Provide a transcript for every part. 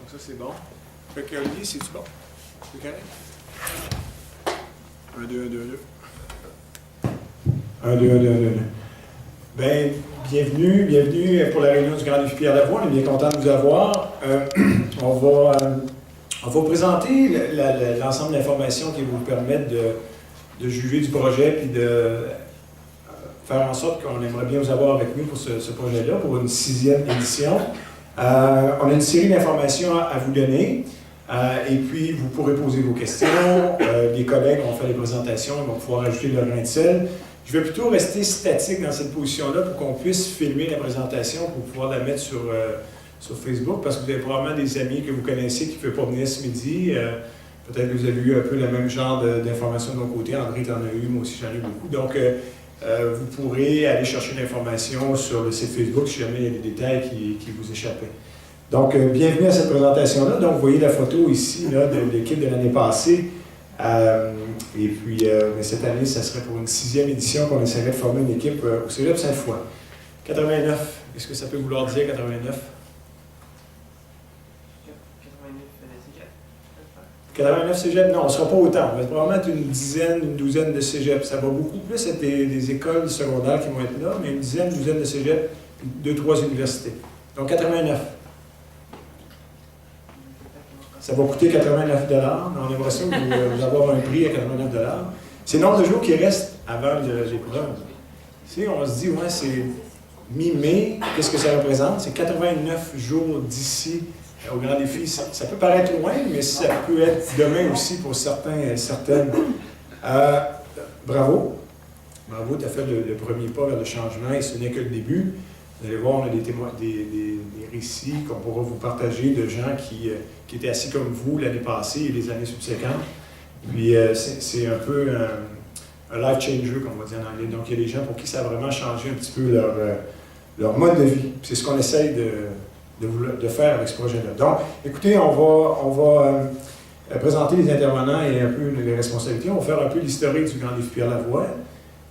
Donc ça, c'est bon. Fait que Olivier, c'est-tu bon? C'est correct? 1, 2, 1, 2, 1, 2. 1, 2, 1, 2, 1, 2. Bien, bienvenue pour la réunion du Grand Défi Pierre Lavoie. On est bien content de vous avoir. On va vous présenter l'ensemble d'informations qui vont vous permettre de juger du projet puis de faire en sorte qu'on aimerait bien vous avoir avec nous pour ce projet-là, pour une 6e édition. On a une série d'informations à vous donner. Et puis, vous pourrez poser vos questions. Les collègues vont faire les présentations, ils vont pouvoir ajouter leur grain de sel. Je vais plutôt rester statique dans cette position-là pour qu'on puisse filmer la présentation pour pouvoir la mettre sur Facebook, parce que vous avez probablement des amis que vous connaissez qui ne peuvent pas venir ce midi. Peut-être que vous avez eu un peu le même genre d'informations de mon côté. André t'en a eu, moi aussi j'en ai eu beaucoup. Donc, vous pourrez aller chercher l'information sur le site Facebook si jamais il y a des détails qui vous échappaient. Donc, bienvenue à cette présentation-là. Donc, vous voyez la photo ici là, de l'équipe de l'année passée. Et puis, mais cette année, ça serait pour une 6e édition qu'on essaierait de former une équipe au Cégep Sainte-Foy. 89, est-ce que ça peut vouloir dire 89? 89 cégep? Non, on ne sera pas autant. On va probablement être une dizaine, une douzaine de cégep. Ça va beaucoup plus être des écoles secondaires qui vont être là, mais une dizaine, douzaine de cégep, puis 2-3 universités. Donc 89. Ça va coûter 89 $. On aimerait ça vous avoir un prix à 89 $. C'est le nombre de jours qui reste avant l'épreuve. On se dit, ouais, c'est mi-mai, qu'est-ce que ça représente? C'est 89 jours d'ici au Grand Défi. Ça peut paraître loin, mais ça peut être demain aussi pour certains et certaines. Bravo. Bravo, tu as fait le premier pas vers le changement et ce n'est que le début. Vous allez voir, on a des récits qu'on pourra vous partager de gens qui étaient assis comme vous l'année passée et les années subséquentes. Puis c'est un peu un life changer, comme on va dire en anglais. Donc il y a des gens pour qui ça a vraiment changé un petit peu leur mode de vie. C'est ce qu'on essaye de faire avec ce projet-là. Donc, écoutez, on va présenter les intervenants et un peu les responsabilités. On va faire un peu l'historique du Grand Défi Pierre Lavoie.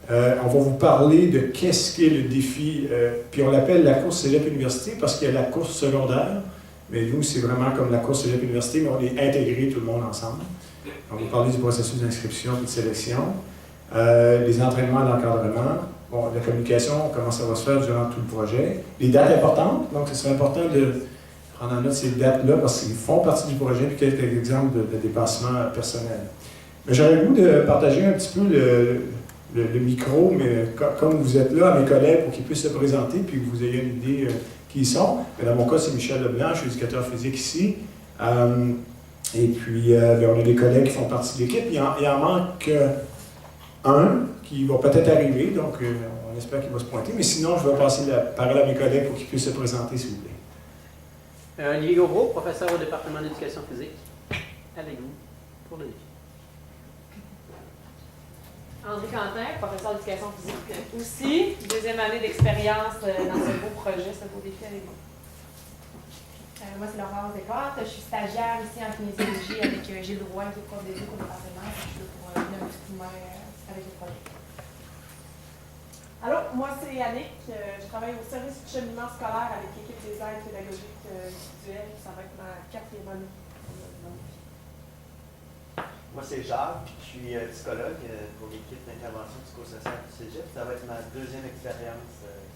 On va vous parler de qu'est-ce qu'est le défi, puis on l'appelle la course Cégep Université parce qu'il y a la course secondaire, mais nous, c'est vraiment comme la course Cégep Université, mais on est intégré tout le monde ensemble. On va vous parler du processus d'inscription et de sélection, les entraînements d'encadrement, bon, la communication, comment ça va se faire durant tout le projet, les dates importantes, donc ce serait important de prendre en note ces dates-là parce qu'ils font partie du projet, puis quelques exemples de dépassement personnel. Mais j'aurais le goût de partager un petit peu le micro, mais comme vous êtes là, à mes collègues, pour qu'ils puissent se présenter, puis que vous ayez une idée qui ils sont. Mais dans mon cas, c'est Michel Leblanc, je suis éducateur physique ici. Et puis, on a des collègues qui font partie de l'équipe. Il en manque un qui va peut-être arriver, donc on espère qu'il va se pointer. Mais sinon, je vais passer la parole à mes collègues pour qu'ils puissent se présenter, s'il vous plaît. Olivier Gauvreau, professeur au département d'éducation physique, avec vous pour le défi. André Quentin, professeur d'éducation physique aussi, 2e année d'expérience dans ce beau projet, ce beau défi avec vous. Moi, c'est Laurence Descartes, je suis stagiaire ici en kinésiologie avec Gilles Roy, qui est prof d'éduc au département, je suis là pour donner un petit coup de main avec le projet. Alors, moi, c'est Yannick, je travaille au service du cheminement scolaire avec l'équipe des aides pédagogiques individuelles, ça va être ma 4e année. Moi, c'est Jacques, je suis psychologue pour l'équipe d'intervention psychosociale du Cégep. Ça va être ma 2e expérience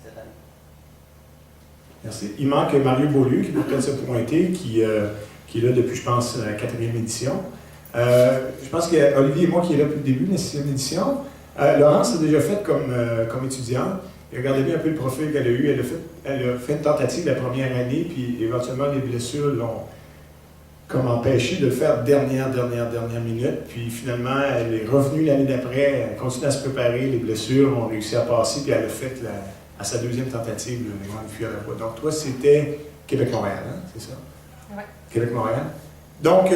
cette année. Merci. Il manque Mario Beaulieu qui peut peut-être se pointer, qui est là depuis, je pense, la 4e édition. Je pense qu'il y a Olivier et moi qui est là depuis le début de la 6e édition. Laurence a déjà fait comme étudiante. Et regardez bien un peu le profil qu'elle a eu. Elle a fait une tentative la première année, puis éventuellement les blessures l'ont comme empêché de le faire dernière minute. Puis finalement, elle est revenue l'année d'après, elle continue à se préparer, les blessures ont réussi à passer, puis elle a fait à sa 2e tentative le Grand Défi à la fois. Donc toi, c'était Québec-Montréal, hein, c'est ça? Oui. Québec-Montréal. Donc,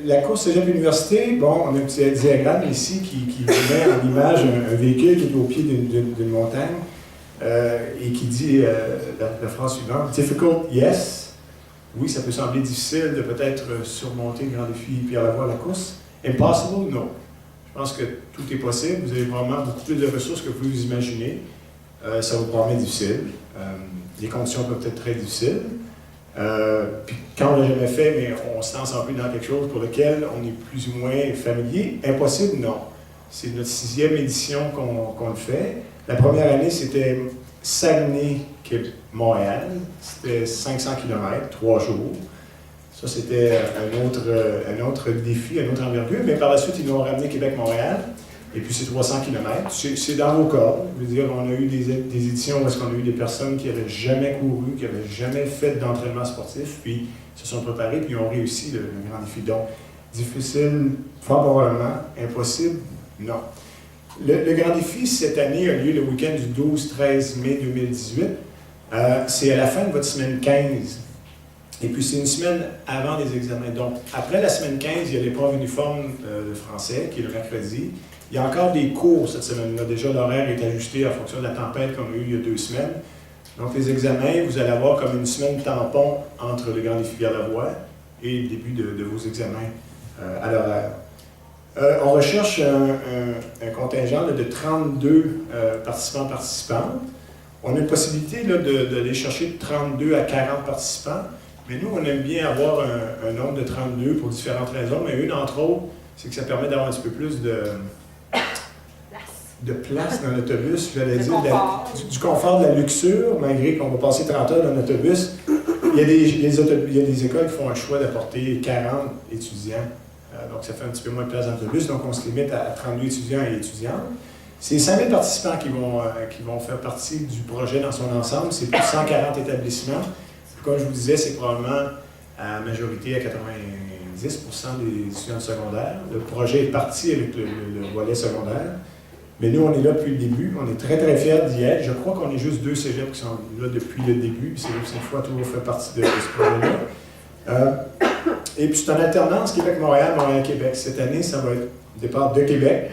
la course Cégep Université, bon, on a un petit diagramme ici qui met en image un véhicule qui est au pied d'une montagne et qui dit la phrase suivante, « Difficult, yes ». Oui, ça peut sembler difficile de peut-être surmonter le Grand Défi Pierre Lavoie à la course. Impossible, non. Je pense que tout est possible. Vous avez vraiment beaucoup plus de ressources que vous imaginez. Ça vous promet difficile. Les conditions peuvent être très difficiles. Puis quand on ne l'a jamais fait, mais on se lance un peu dans quelque chose pour lequel on est plus ou moins familier. Impossible, non. C'est notre 6e édition qu'on le fait. La première année, c'était Saguenay-Montréal. C'était 500 km, 3 jours. Ça, c'était un autre défi, un autre envergure. Mais par la suite, ils nous ont ramené Québec-Montréal. Et puis, c'est 300 km. C'est dans vos cordes. Je veux dire, on a eu des éditions où est-ce qu'on a eu des personnes qui n'avaient jamais couru, qui n'avaient jamais fait d'entraînement sportif, puis se sont préparés, puis ont réussi le grand défi. Donc, difficile, fort probablement, impossible, non. Le grand défi, cette année, a lieu le week-end du 12-13 mai 2018. C'est à la fin de votre semaine 15. Et puis, c'est une semaine avant les examens. Donc, après la semaine 15, il y a l'épreuve uniforme de français, qui est le mercredi. Il y a encore des cours cette semaine-là. Déjà, l'horaire est ajusté en fonction de la tempête qu'on a eue il y a 2 semaines. Donc, les examens, vous allez avoir comme une semaine tampon entre le Grand Défi Pierre-Lavoie et le début de vos examens à l'horaire. On recherche un contingent de 32 participantes. On a une possibilité d'aller chercher de 32 à 40 participants, mais nous, on aime bien avoir un nombre de 32 pour différentes raisons, mais une, entre autres, c'est que ça permet d'avoir un petit peu plus de place dans l'autobus, j'allais dire, du confort, de la luxure, malgré qu'on va passer 30 heures dans l'autobus. Il y a des écoles qui font un choix d'apporter 40 étudiants, donc ça fait un petit peu moins de place dans l'autobus, donc on se limite à 32 étudiants et étudiantes. C'est 5000 participants qui vont faire partie du projet dans son ensemble, c'est plus de 140 établissements. Comme je vous disais, c'est probablement à majorité à 90% des étudiants secondaires. Le projet est parti avec le volet secondaire. Mais nous, on est là depuis le début. On est très, très fiers d'y être. Je crois qu'on est juste 2 cégeps qui sont là depuis le début. C'est une fois toujours fait partie de ce projet-là. Et puis, c'est en alternance Québec-Montréal, Montréal-Québec. Cette année, ça va être le départ de Québec,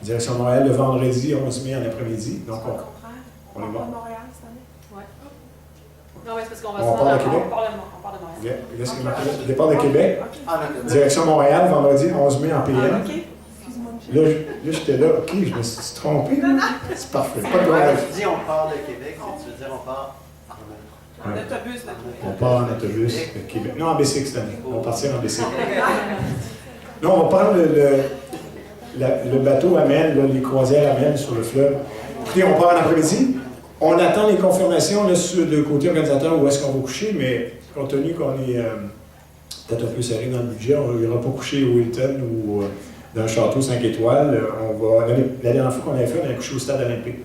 direction Montréal le vendredi 11 mai en après-midi. Donc, on est à mort. Montréal cette année. Ouais. Non, mais c'est parce qu'on va On se part rendre de Québec? on part de Montréal. Là, c'est marqué départ de Québec, Ah, non, direction Montréal, vendredi 11 mai en PM. Ah, OK. Excuse-moi. Là, j'étais là, OK, je me suis trompé. C'est parfait, pas de Quand problème. tu dis on part de Québec, tu veux dire on part en En autobus, là. On part en autobus de Québec. Non, en bicycle cette année. On va partir en bicycle. Là, on va prendre le bateau amène, là, les croisières amènent sur le fleuve. Écoutez, on part en après-midi. On attend les confirmations là, sur le côté organisateur où est-ce qu'on va coucher, mais compte tenu qu'on est peut-être un peu serré dans le budget, on n'ira pas coucher au Hilton ou dans un château 5 étoiles. La dernière fois qu'on avait fait, on avait couché au stade olympique.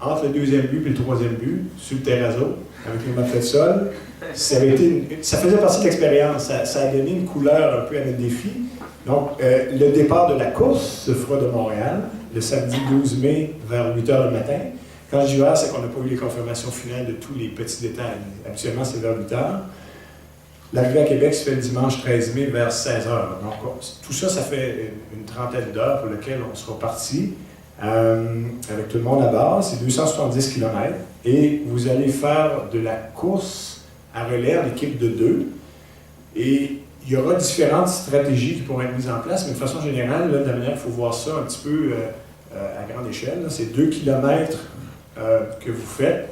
Entre le 2e but et le 3e but, sur le terrazzo, avec les matelas de sol, ça faisait partie de l'expérience. Ça a donné une couleur un peu à notre défi. Donc, le départ de la course se fera de Montréal, le samedi 12 mai vers 8 h le matin. Quand je dis vers, c'est qu'on n'a pas eu les confirmations finales de tous les petits détails. Habituellement, c'est vers 8 h. L'arrivée à Québec se fait le dimanche 13 mai vers 16 h. Donc, tout ça, ça fait une trentaine d'heures pour lesquelles on sera parti avec tout le monde à bord. C'est 270 km. Et vous allez faire de la course à relais en équipe de 2. Et il y aura différentes stratégies qui pourront être mises en place, mais de façon générale, là, de la manière qu'il faut voir ça un petit peu à grande échelle, c'est 2 km que vous faites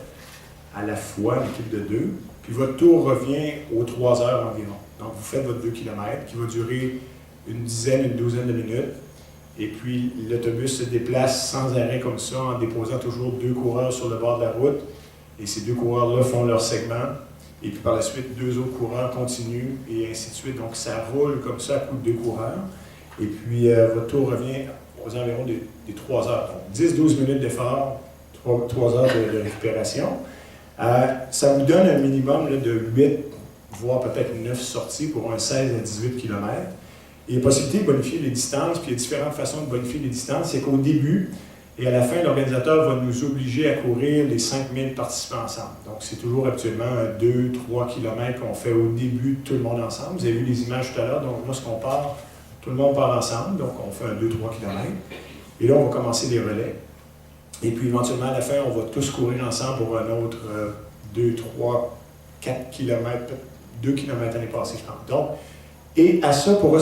à la fois, l'équipe de 2, puis votre tour revient aux 3 heures environ. Donc, vous faites votre 2 km qui va durer une douzaine de minutes, et puis l'autobus se déplace sans arrêt comme ça, en déposant toujours 2 coureurs sur le bord de la route, et ces 2 coureurs-là font leur segment, et puis par la suite, 2 autres coureurs continuent, et ainsi de suite. Donc, ça roule comme ça à coup de 2 coureurs, et puis votre tour revient aux environs des 3 heures. Donc, 10-12 minutes d'effort, 3 heures de récupération. Ça vous donne un minimum là, de 8, voire peut-être 9 sorties pour un 16 à 18 km. Il y a possibilité de bonifier les distances, puis il y a différentes façons de bonifier les distances. C'est qu'au début et à la fin, l'organisateur va nous obliger à courir les 5000 participants ensemble. Donc, c'est toujours actuellement 2-3 km qu'on fait au début, tout le monde ensemble. Vous avez vu les images tout à l'heure, donc lorsqu'on part, tout le monde part ensemble, donc on fait un 2-3 km. Et là, on va commencer les relais. Et puis, éventuellement, à la fin, on va tous courir ensemble pour un autre 2, 3, 4 km, 2 km l'année passée, je pense. Donc, et à ça pourra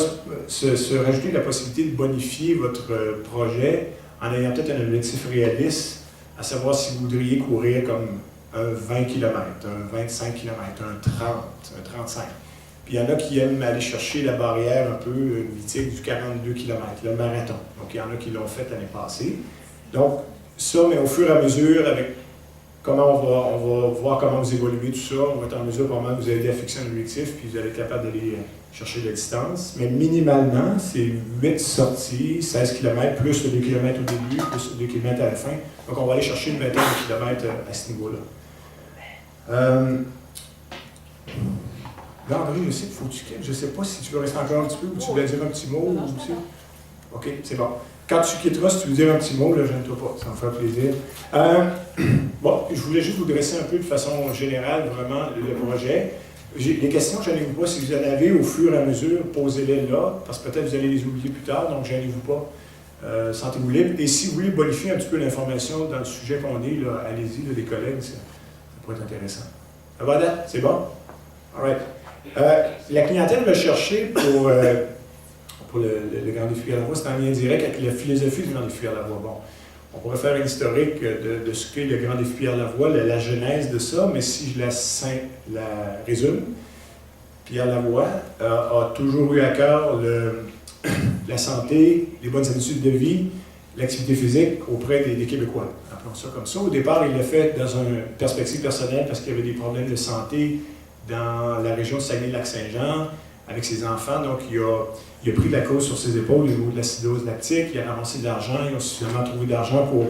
se rajouter la possibilité de bonifier votre projet en ayant peut-être un objectif réaliste, à savoir si vous voudriez courir comme un 20 km, un 25 km, un 30, un 35. Puis il y en a qui aiment aller chercher la barrière un peu mythique du 42 km, le marathon. Donc il y en a qui l'ont fait l'année passée. Donc ça, mais au fur et à mesure, avec comment on va voir comment vous évoluez tout ça, on va être en mesure pour vous aider à fixer un objectif, puis vous allez être capable d'aller chercher de la distance. Mais minimalement, c'est 8 sorties, 16 km, plus le 2 km au début, plus le 2 km à la fin. Donc on va aller chercher une vingtaine de kilomètres à ce niveau-là. Landry, je sais qu'il faut que tu quittes. Je ne sais pas si tu veux rester encore un petit peu ou tu voulais dire un petit mot. Aussi. OK, c'est bon. Quand tu quitteras, si tu veux dire un petit mot, là, gêne-toi pas, ça me fera plaisir. Bon, je voulais juste vous dresser un peu de façon générale, vraiment, le projet. Les questions, gênez-vous pas. Si vous en avez au fur et à mesure, posez-les là, parce que peut-être vous allez les oublier plus tard, donc gênez-vous pas. Sentez-vous libre. Et si vous voulez bonifier un petit peu l'information dans le sujet qu'on est, là, allez-y, là, les collègues, ça pourrait être intéressant. Ça va, date? C'est bon? All right. La clientèle recherchée pour le Grand Défi à la Voix, c'est en lien direct avec la philosophie du Grand Défi à la Voix. Bon, on pourrait faire un historique de ce qu'est le Grand Défi à la Voix, la genèse de ça, mais si je la résume, Pierre Lavoie a toujours eu à cœur la santé, les bonnes habitudes de vie, l'activité physique auprès des Québécois. Appelons ça comme ça. Au départ, il l'a fait dans une perspective personnelle parce qu'il y avait des problèmes de santé dans la région de Saguenay-Lac-Saint-Jean avec ses enfants. Donc, il a pris la cause sur ses épaules au niveau de l'acidose lactique. Il a ramassé de l'argent. Ils ont suffisamment trouvé de l'argent pour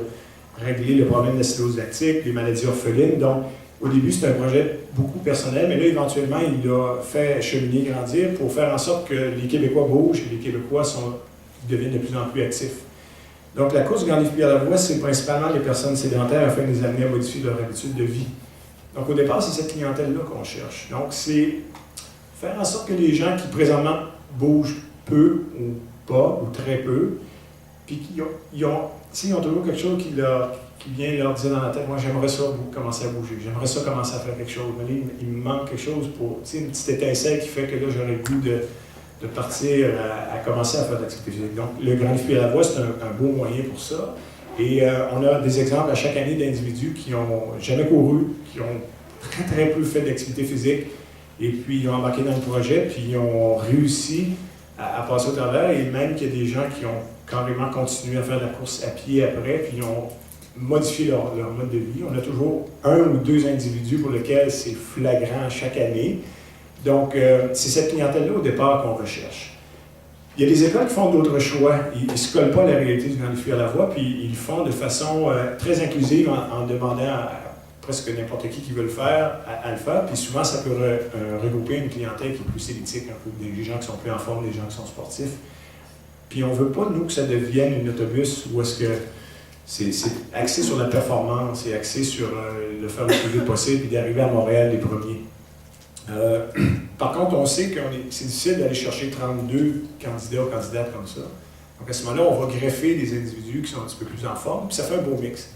régler le problème de l'acidose lactique, les maladies orphelines. Donc, au début, c'était un projet beaucoup personnel, mais là, éventuellement, il a fait cheminer, grandir pour faire en sorte que les Québécois bougent et les Québécois deviennent de plus en plus actifs. Donc, la cause du Grand Défi à la Voix, c'est principalement les personnes sédentaires afin de les amener à modifier leur habitude de vie. Donc, au départ, c'est cette clientèle-là qu'on cherche. Donc, c'est faire en sorte que les gens qui, présentement, bougent peu ou pas, ou très peu, puis ils ont toujours quelque chose qui vient leur dire dans la tête, moi, j'aimerais ça commencer à bouger, j'aimerais ça commencer à faire quelque chose. Mais là, il me manque quelque chose pour, une petite étincelle qui fait que là, j'aurais le goût de partir à commencer à faire de l'activité physique. Donc, le Grand Défi à la Voix, c'est un beau moyen pour ça. Et on a des exemples à chaque année d'individus qui n'ont jamais couru, qui ont très, très peu fait d'activité physique, et puis ils ont embarqué dans le projet, puis ils ont réussi à passer au travers, et même qu'il y a des gens qui ont carrément continué à faire de la course à pied après, puis ils ont modifié leur mode de vie. On a toujours 1 ou 2 individus pour lesquels c'est flagrant chaque année. Donc, c'est cette clientèle-là au départ qu'on recherche. Il y a des écoles qui font d'autres choix. Ils ne se collent pas à la réalité du Grand Défi à la Voix, puis ils le font de façon très inclusive en demandant à presque n'importe qui veut le faire à le faire. Puis souvent, ça peut regrouper une clientèle qui est plus élitique, un peu des gens qui sont plus en forme, des gens qui sont sportifs. Puis on ne veut pas, nous, que ça devienne un autobus où est-ce que c'est axé sur la performance, c'est axé sur le faire le plus vite possible et d'arriver à Montréal les premiers. Par contre, on sait que c'est difficile d'aller chercher 32 candidats ou candidates comme ça. Donc à ce moment-là, on va greffer des individus qui sont un petit peu plus en forme, puis ça fait un beau mix.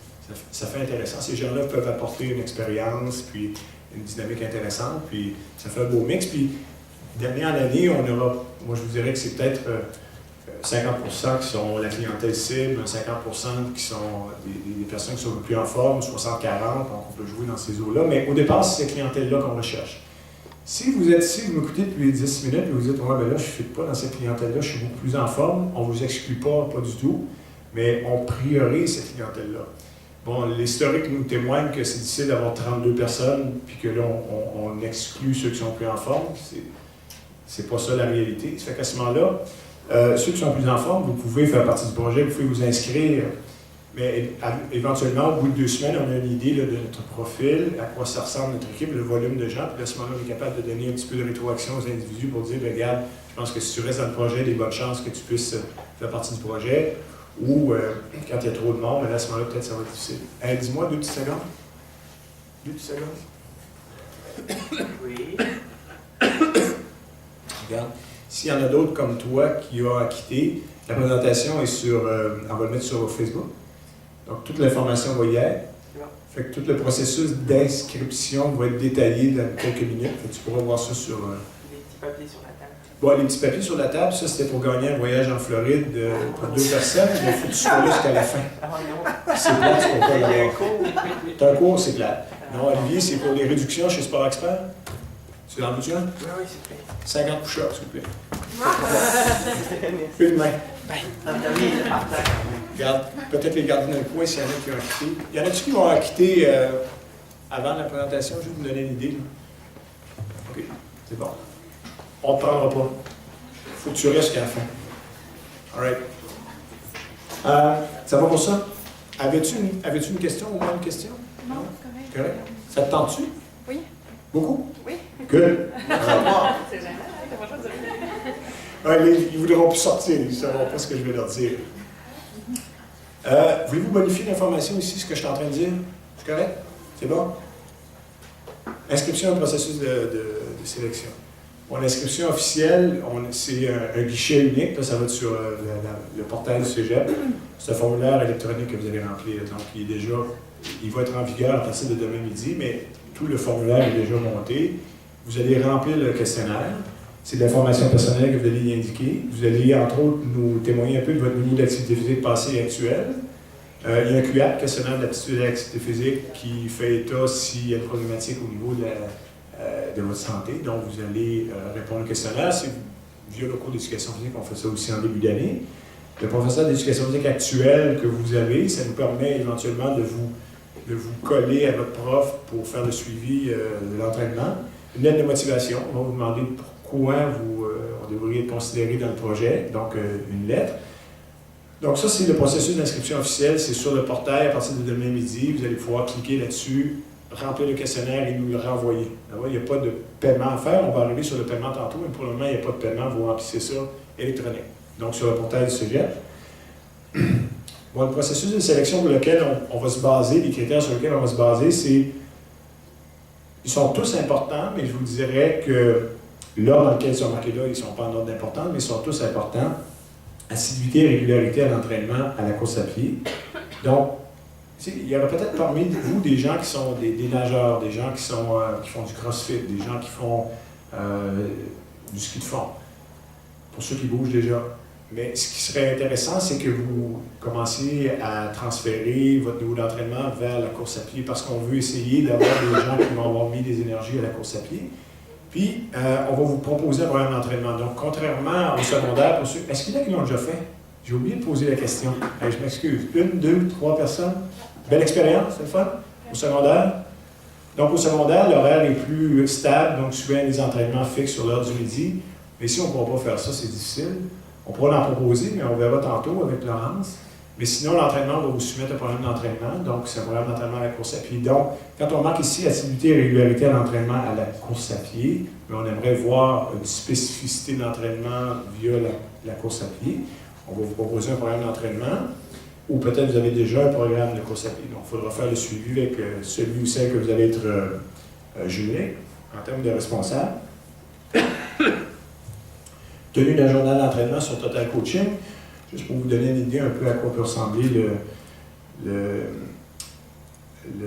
Ça fait intéressant. Ces gens-là peuvent apporter une expérience, puis une dynamique intéressante, puis ça fait un beau mix. Puis d'année en année, on aura, moi je vous dirais que c'est peut-être 50% qui sont la clientèle cible, 50% qui sont des personnes qui sont plus en forme, 60-40, donc on peut jouer dans ces eaux-là. Mais au départ, c'est cette clientèle-là qu'on recherche. Si vous êtes ici, vous m'écoutez depuis 10 minutes et vous dites « Ouais, ben là, je ne suis pas dans cette clientèle-là, je suis beaucoup plus en forme », on ne vous exclut pas du tout, mais on priorise cette clientèle-là. Bon, l'historique nous témoigne que c'est difficile d'avoir 32 personnes, puis que là, on exclut ceux qui sont plus en forme. C'est pas ça la réalité. Ça fait qu'à ce moment-là, ceux qui sont plus en forme, vous pouvez faire partie du projet, vous pouvez vous inscrire. Mais éventuellement, au bout de 2 semaines, on a une idée là, de notre profil, à quoi ça ressemble notre équipe, le volume de gens. Puis à ce moment-là, on est capable de donner un petit peu de rétroaction aux individus pour dire, bien, regarde, je pense que si tu restes dans le projet, il y a des bonnes chances que tu puisses faire partie du projet. Ou quand il y a trop de monde, mais là, à ce moment-là, peut-être ça va être difficile. Dis-moi 2 petites secondes. 2 petites secondes. Oui. Regarde. S'il y en a d'autres comme toi qui ont à quitter, la présentation est on va le mettre sur Facebook. Donc, toute l'information va y être. Fait que tout le processus d'inscription va être détaillé dans quelques minutes. Fait que tu pourras voir ça sur... Les petits papiers sur la table. Bon, les petits papiers sur la table, ça, c'était pour gagner un voyage en Floride pour 2 personnes. Il faut que tu sois là jusqu'à la fin. Ah non. C'est plate, tu ne peux pas l'avoir. T'as un cours, c'est plate. Non, Olivier, c'est pour les réductions chez Sport Expert. Tu l'en veux-tu un? Oui, s'il te plaît. 50 push-ups, s'il vous plaît. Une main. Regarde, peut-être les garder dans le coin s'il y en a qui ont quitté. Il y en a-tu qui vont quitter avant la présentation, juste pour me donner une idée? Là? OK, c'est bon. On ne te prendra pas. Il faut que tu restes jusqu'à la fin. All right. Ça va pour ça? Avais-tu une question ou moins une question? Non, c'est correct. Correct. Ça te tente-tu? Oui. Beaucoup? Oui. Good. C'est génial, t'as pas le choix de dire. Ils ne voudront plus sortir, ils ne sauront pas ce que je vais leur dire. Voulez-vous bonifier l'information ici, ce que je suis en train de dire? C'est correct? C'est bon? Inscription au processus de sélection. Bon, l'inscription officielle, c'est un guichet unique, là, ça va être sur le portail du Cégep. C'est un formulaire électronique que vous allez remplir. Donc, il va être en vigueur à partir de demain midi, mais tout le formulaire est déjà monté. Vous allez remplir le questionnaire. C'est de l'information personnelle que vous allez y indiquer. Vous allez, entre autres, nous témoigner un peu de votre niveau d'activité physique passée et actuelle. Il y a un QAP, questionnaire d'aptitude à l'activité physique, qui fait état s'il y a une problématique au niveau de votre santé. Donc, vous allez répondre au questionnaire. C'est via le cours d'éducation physique, on fait ça aussi en début d'année. Le professeur d'éducation physique actuel que vous avez, ça vous permet éventuellement de vous coller à votre prof pour faire le suivi de l'entraînement. Une lettre de motivation, on va vous demander pourquoi on devrait être considéré dans le projet, donc une lettre. Donc ça, c'est le processus d'inscription officielle, c'est sur le portail à partir de demain midi. Vous allez pouvoir cliquer là-dessus, remplir le questionnaire et nous le renvoyer. Il n'y a pas de paiement à faire, on va arriver sur le paiement tantôt, mais pour le moment, il n'y a pas de paiement, vous remplissez ça électronique. Donc sur le portail du Cégep. Bon, le processus de sélection pour lequel on va se baser, les critères sur lesquels on va se baser, ils sont tous importants, mais je vous dirais que l'ordre dans lequel ils sont marqués là, ils ne sont pas en ordre d'importance, mais ils sont tous importants. Assiduité et régularité à l'entraînement, à la course à pied. Donc, il y aura peut-être parmi vous des gens qui sont des nageurs, des gens qui font du crossfit, des gens qui font du ski de fond, pour ceux qui bougent déjà. Mais ce qui serait intéressant, c'est que vous commenciez à transférer votre niveau d'entraînement vers la course à pied parce qu'on veut essayer d'avoir des gens qui vont avoir mis des énergies à la course à pied. Puis, on va vous proposer un programme d'entraînement. Donc, contrairement au secondaire, pour ceux... Est-ce qu'il y en a qui l'ont déjà fait? J'ai oublié de poser la question. Je m'excuse. 1, 2, 3 personnes? Belle expérience, c'est le fun? Au secondaire? Donc, au secondaire, l'horaire est plus stable, donc souvent des entraînements fixes sur l'heure du midi. Mais si on ne pourra pas faire ça, c'est difficile. On pourra en proposer, mais on verra tantôt avec Laurence. Mais sinon, l'entraînement va vous soumettre un programme d'entraînement. Donc, c'est un programme d'entraînement à la course à pied. Donc, quand on marque ici assiduité et régularité à l'entraînement à la course à pied, on aimerait voir une spécificité d'entraînement via la course à pied. On va vous proposer un programme d'entraînement ou peut-être vous avez déjà un programme de course à pied. Donc, il faudra faire le suivi avec celui ou celle que vous allez être jumelé en termes de responsable. Tenue d'un journal d'entraînement sur Total Coaching, juste pour vous donner une idée un peu à quoi peut ressembler le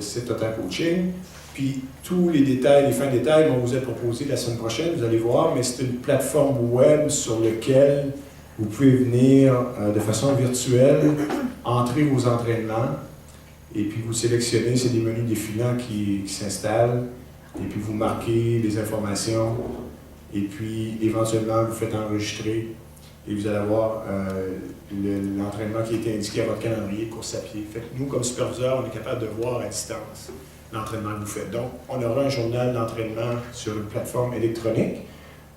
site Total Coaching. Puis tous les détails, les fins détails vont vous être proposés la semaine prochaine, vous allez voir, mais c'est une plateforme web sur laquelle vous pouvez venir de façon virtuelle, entrer vos entraînements, et puis vous sélectionnez, c'est des menus défilants qui s'installent, et puis vous marquez les informations, et puis éventuellement vous faites enregistrer, et vous allez avoir l'entraînement qui a été indiqué à votre calendrier course à pied. Fait que nous, comme superviseurs, on est capable de voir à distance l'entraînement que vous faites. Donc, on aura un journal d'entraînement sur une plateforme électronique.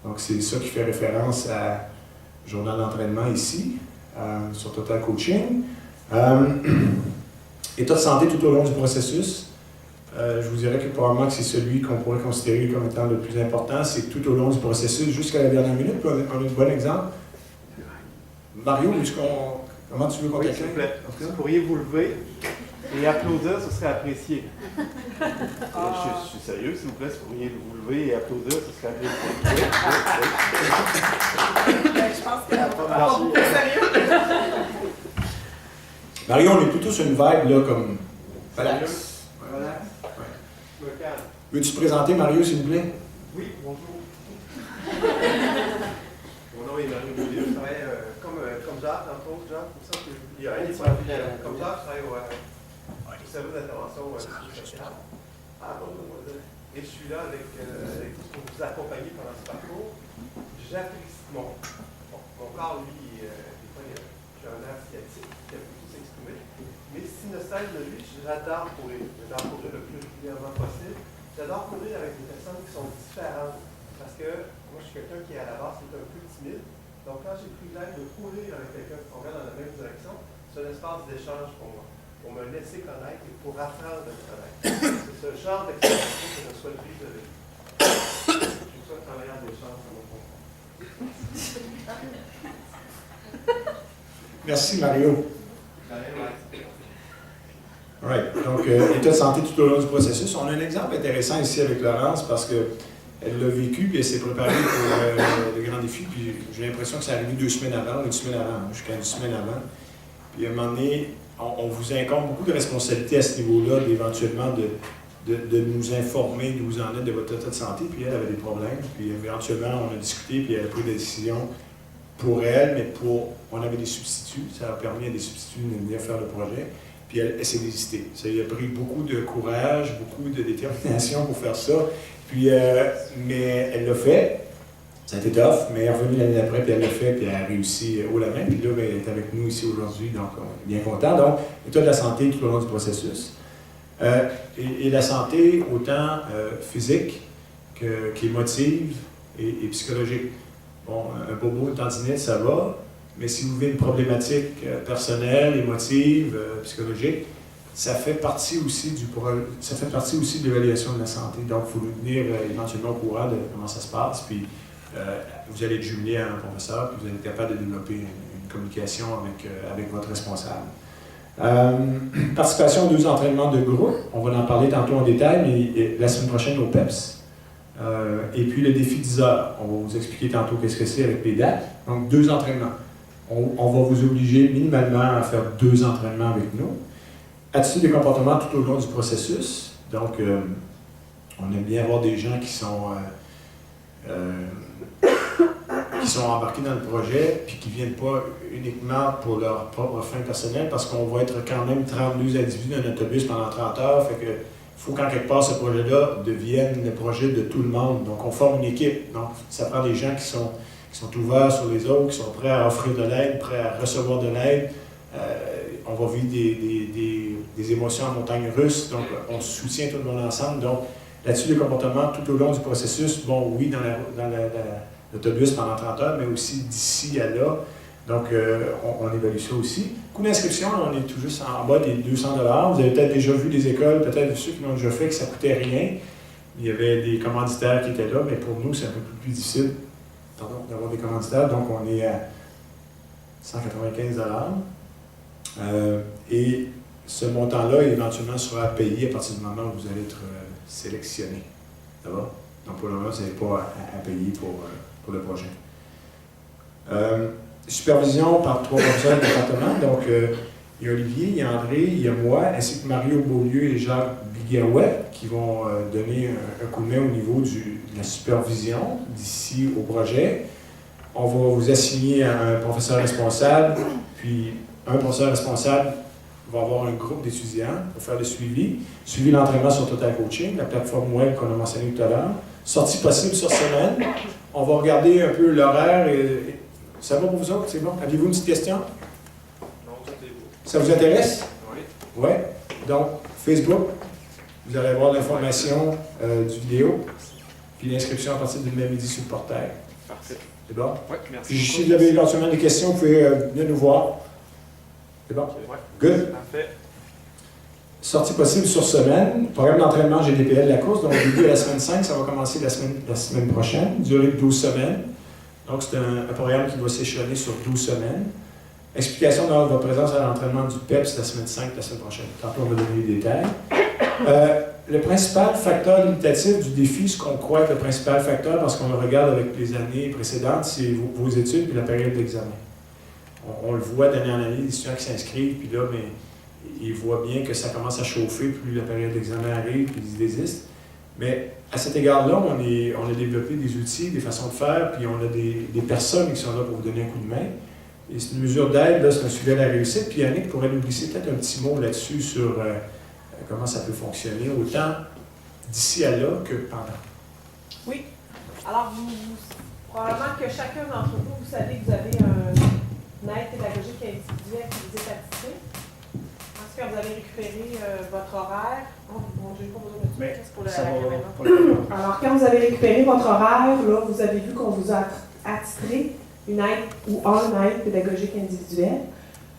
Donc, c'est ça qui fait référence à journal d'entraînement ici, sur Total Coaching. État de santé tout au long du processus. Je vous dirais que probablement que c'est celui qu'on pourrait considérer comme étant le plus important. C'est tout au long du processus jusqu'à la dernière minute. On a un bon exemple. Mario, comment tu veux qu'on Oui, t'accueille? s'il vous plaît. Vous pourriez vous lever et applaudir, ce serait apprécié. Je suis sérieux, s'il vous plaît, si vous pourriez vous lever et applaudir, ce serait apprécié. Je pense que pas beaucoup sérieux. Mario, on est plutôt sur une vibe là, comme relax. Voilà. Ouais. Veux-tu te présenter, Mario, s'il vous plaît? Oui, bonjour. Mon nom est Mario Beaulieu, je travaille comme Jacques, entre autres, Jacques, pour ça que comme Jacques, je travaille au service d'intervention sociale. Ah, bonjour, mademoiselle. Et je suis là avec vous pour vous accompagner pendant ce parcours. J'apprécie mon corps, lui, des fois, j'ai un air sciatique qui a pu s'exprimer. Mais s'il ne cesse de lui, j'adore courir. J'adore courir le plus régulièrement possible. J'adore courir avec des personnes qui sont différentes. Parce que moi, je suis quelqu'un qui, à la base, est un peu timide. Donc, quand j'ai pris l'aide de courir avec quelqu'un qui va dans la même direction, c'est un espace d'échange pour moi. Pour me laisser connaître et pour apprendre à me connaître. C'est ce genre d'expérience que je souhaite vivre avec vous. Je vous souhaite un meilleur d'échange dans mon concours. Merci, Mario. Right. Donc, état de santé tout au long du processus. On a un exemple intéressant ici avec Laurence parce qu'elle l'a vécu et elle s'est préparée pour le grand défi. Puis j'ai l'impression que c'est arrivé 2 semaines avant ou 1 semaine avant, jusqu'à 1 semaine avant. Puis à un moment donné, on vous incombe beaucoup de responsabilités à ce niveau-là, éventuellement de nous informer d'où vous en êtes de votre état de santé. Puis elle avait des problèmes. Puis éventuellement, on a discuté, puis elle a pris des décisions pour elle, mais on avait des substituts. Ça a permis à des substituts de venir faire le projet. Puis elle s'est désistée. Ça lui a pris beaucoup de courage, beaucoup de détermination pour faire ça. Puis, mais elle l'a fait. Ça a été tough, mais elle est revenue l'année d'après, puis elle l'a fait, puis elle a réussi haut la main. Puis là, elle est avec nous ici aujourd'hui, donc on est bien content. Donc, l'état de la santé tout au long du processus. Et la santé, autant physique qu'émotive et psychologique. Bon, un bobo, une tendinite, ça va. Mais si vous vivez une problématique personnelle, émotive, psychologique, ça fait partie aussi de l'évaluation de la santé. Donc, il faut nous tenir éventuellement au courant de comment ça se passe. Puis, vous allez être jumelé à un professeur, puis vous allez être capable de développer une communication avec votre responsable. Participation aux 2 entraînements de groupe. On va en parler tantôt en détail, mais la semaine prochaine au PEPS. Et puis le défi 10 heures. On va vous expliquer tantôt qu'est-ce que c'est avec les dates. Donc, 2 entraînements. On va vous obliger minimalement à faire 2 entraînements avec nous. Attitude et comportement tout au long du processus. Donc, on aime bien avoir des gens qui sont embarqués dans le projet puis qui ne viennent pas uniquement pour leur propre fin personnelle parce qu'on va être quand même 32 individus dans un autobus pendant 30 heures. Fait que il faut qu'en quelque part ce projet-là devienne le projet de tout le monde. Donc, on forme une équipe. Donc, ça prend des gens qui sont ouverts sur les autres, qui sont prêts à offrir de l'aide, prêts à recevoir de l'aide. On va vivre des émotions en montagne russe, donc on soutient tout le monde ensemble. Donc, là-dessus, le comportement tout au long du processus, bon, oui, dans l'autobus pendant 30 heures, mais aussi d'ici à là. Donc, on évalue ça aussi. Coût d'inscription, on est tout juste en bas des 200 $. Vous avez peut-être déjà vu des écoles, peut-être ceux qui l'ont déjà fait, que ça ne coûtait rien. Il y avait des commanditaires qui étaient là, mais pour nous, c'est un peu plus difficile d'avoir des commanditaires. Donc, on est à 195 $. Et ce montant-là, éventuellement, sera payé à partir du moment où vous allez être sélectionné. Ça va? Donc, pour le moment, vous n'avez pas à payer pour le projet. Supervision par 3 professeurs de département. Donc, il y a Olivier, il y a André, il y a moi, ainsi que Mario Beaulieu et Jacques Biguouet qui vont donner un coup de main au niveau de la supervision d'ici au projet. On va vous assigner à un professeur responsable, puis un professeur responsable va avoir un groupe d'étudiants pour faire le suivi de l'entraînement sur Total Coaching, la plateforme web qu'on a mentionné tout à l'heure. Sortie possible sur semaine. On va regarder un peu l'horaire. Ça va pour vous autres? C'est bon? Aviez-vous une petite question? Non, tout est beau. Ça vous intéresse? Oui. Oui. Donc, Facebook, vous allez avoir l'information du vidéo, puis l'inscription à partir du même midi sur le portail. Parfait. C'est bon? Oui, merci. Puis si vous avez éventuellement des questions, vous pouvez venir nous voir. C'est bon? Oui. Good. Parfait. Sortie possible sur semaine. Programme d'entraînement GDPL de la course. Donc, au début de la semaine 5, ça va commencer la semaine prochaine, durer 12 semaines. Donc, c'est un programme qui va s'échelonner sur 12 semaines. Explication de votre présence à l'entraînement du PEPS la semaine 5, la semaine prochaine. Tantôt, on va donner les détails. Le principal facteur limitatif du défi, ce qu'on croit être le principal facteur, parce qu'on le regarde avec les années précédentes, c'est vos études et la période d'examen. On le voit d'année en année, les étudiants qui s'inscrivent, puis là, mais ils voient bien que ça commence à chauffer, plus la période d'examen arrive, puis ils désistent. Mais à cet égard-là, on a développé des outils, des façons de faire, puis on a des personnes qui sont là pour vous donner un coup de main. Et c'est une mesure d'aide, là, c'est un suivi à la réussite. Puis Yannick pourrait nous glisser peut-être un petit mot là-dessus sur comment ça peut fonctionner, autant d'ici à là que pendant. Oui. Alors, probablement que chacun d'entre vous, vous savez que vous avez un aide pédagogique individuel qui vous est attitré. Est-ce que vous avez récupéré votre horaire? Oh, bon, j'ai pas besoin de tout. Mais C'est pour la ça va caméra. pas. Alors, quand vous avez récupéré votre horaire, là, vous avez vu qu'on vous a attitré une aide ou un aide pédagogique individuelle.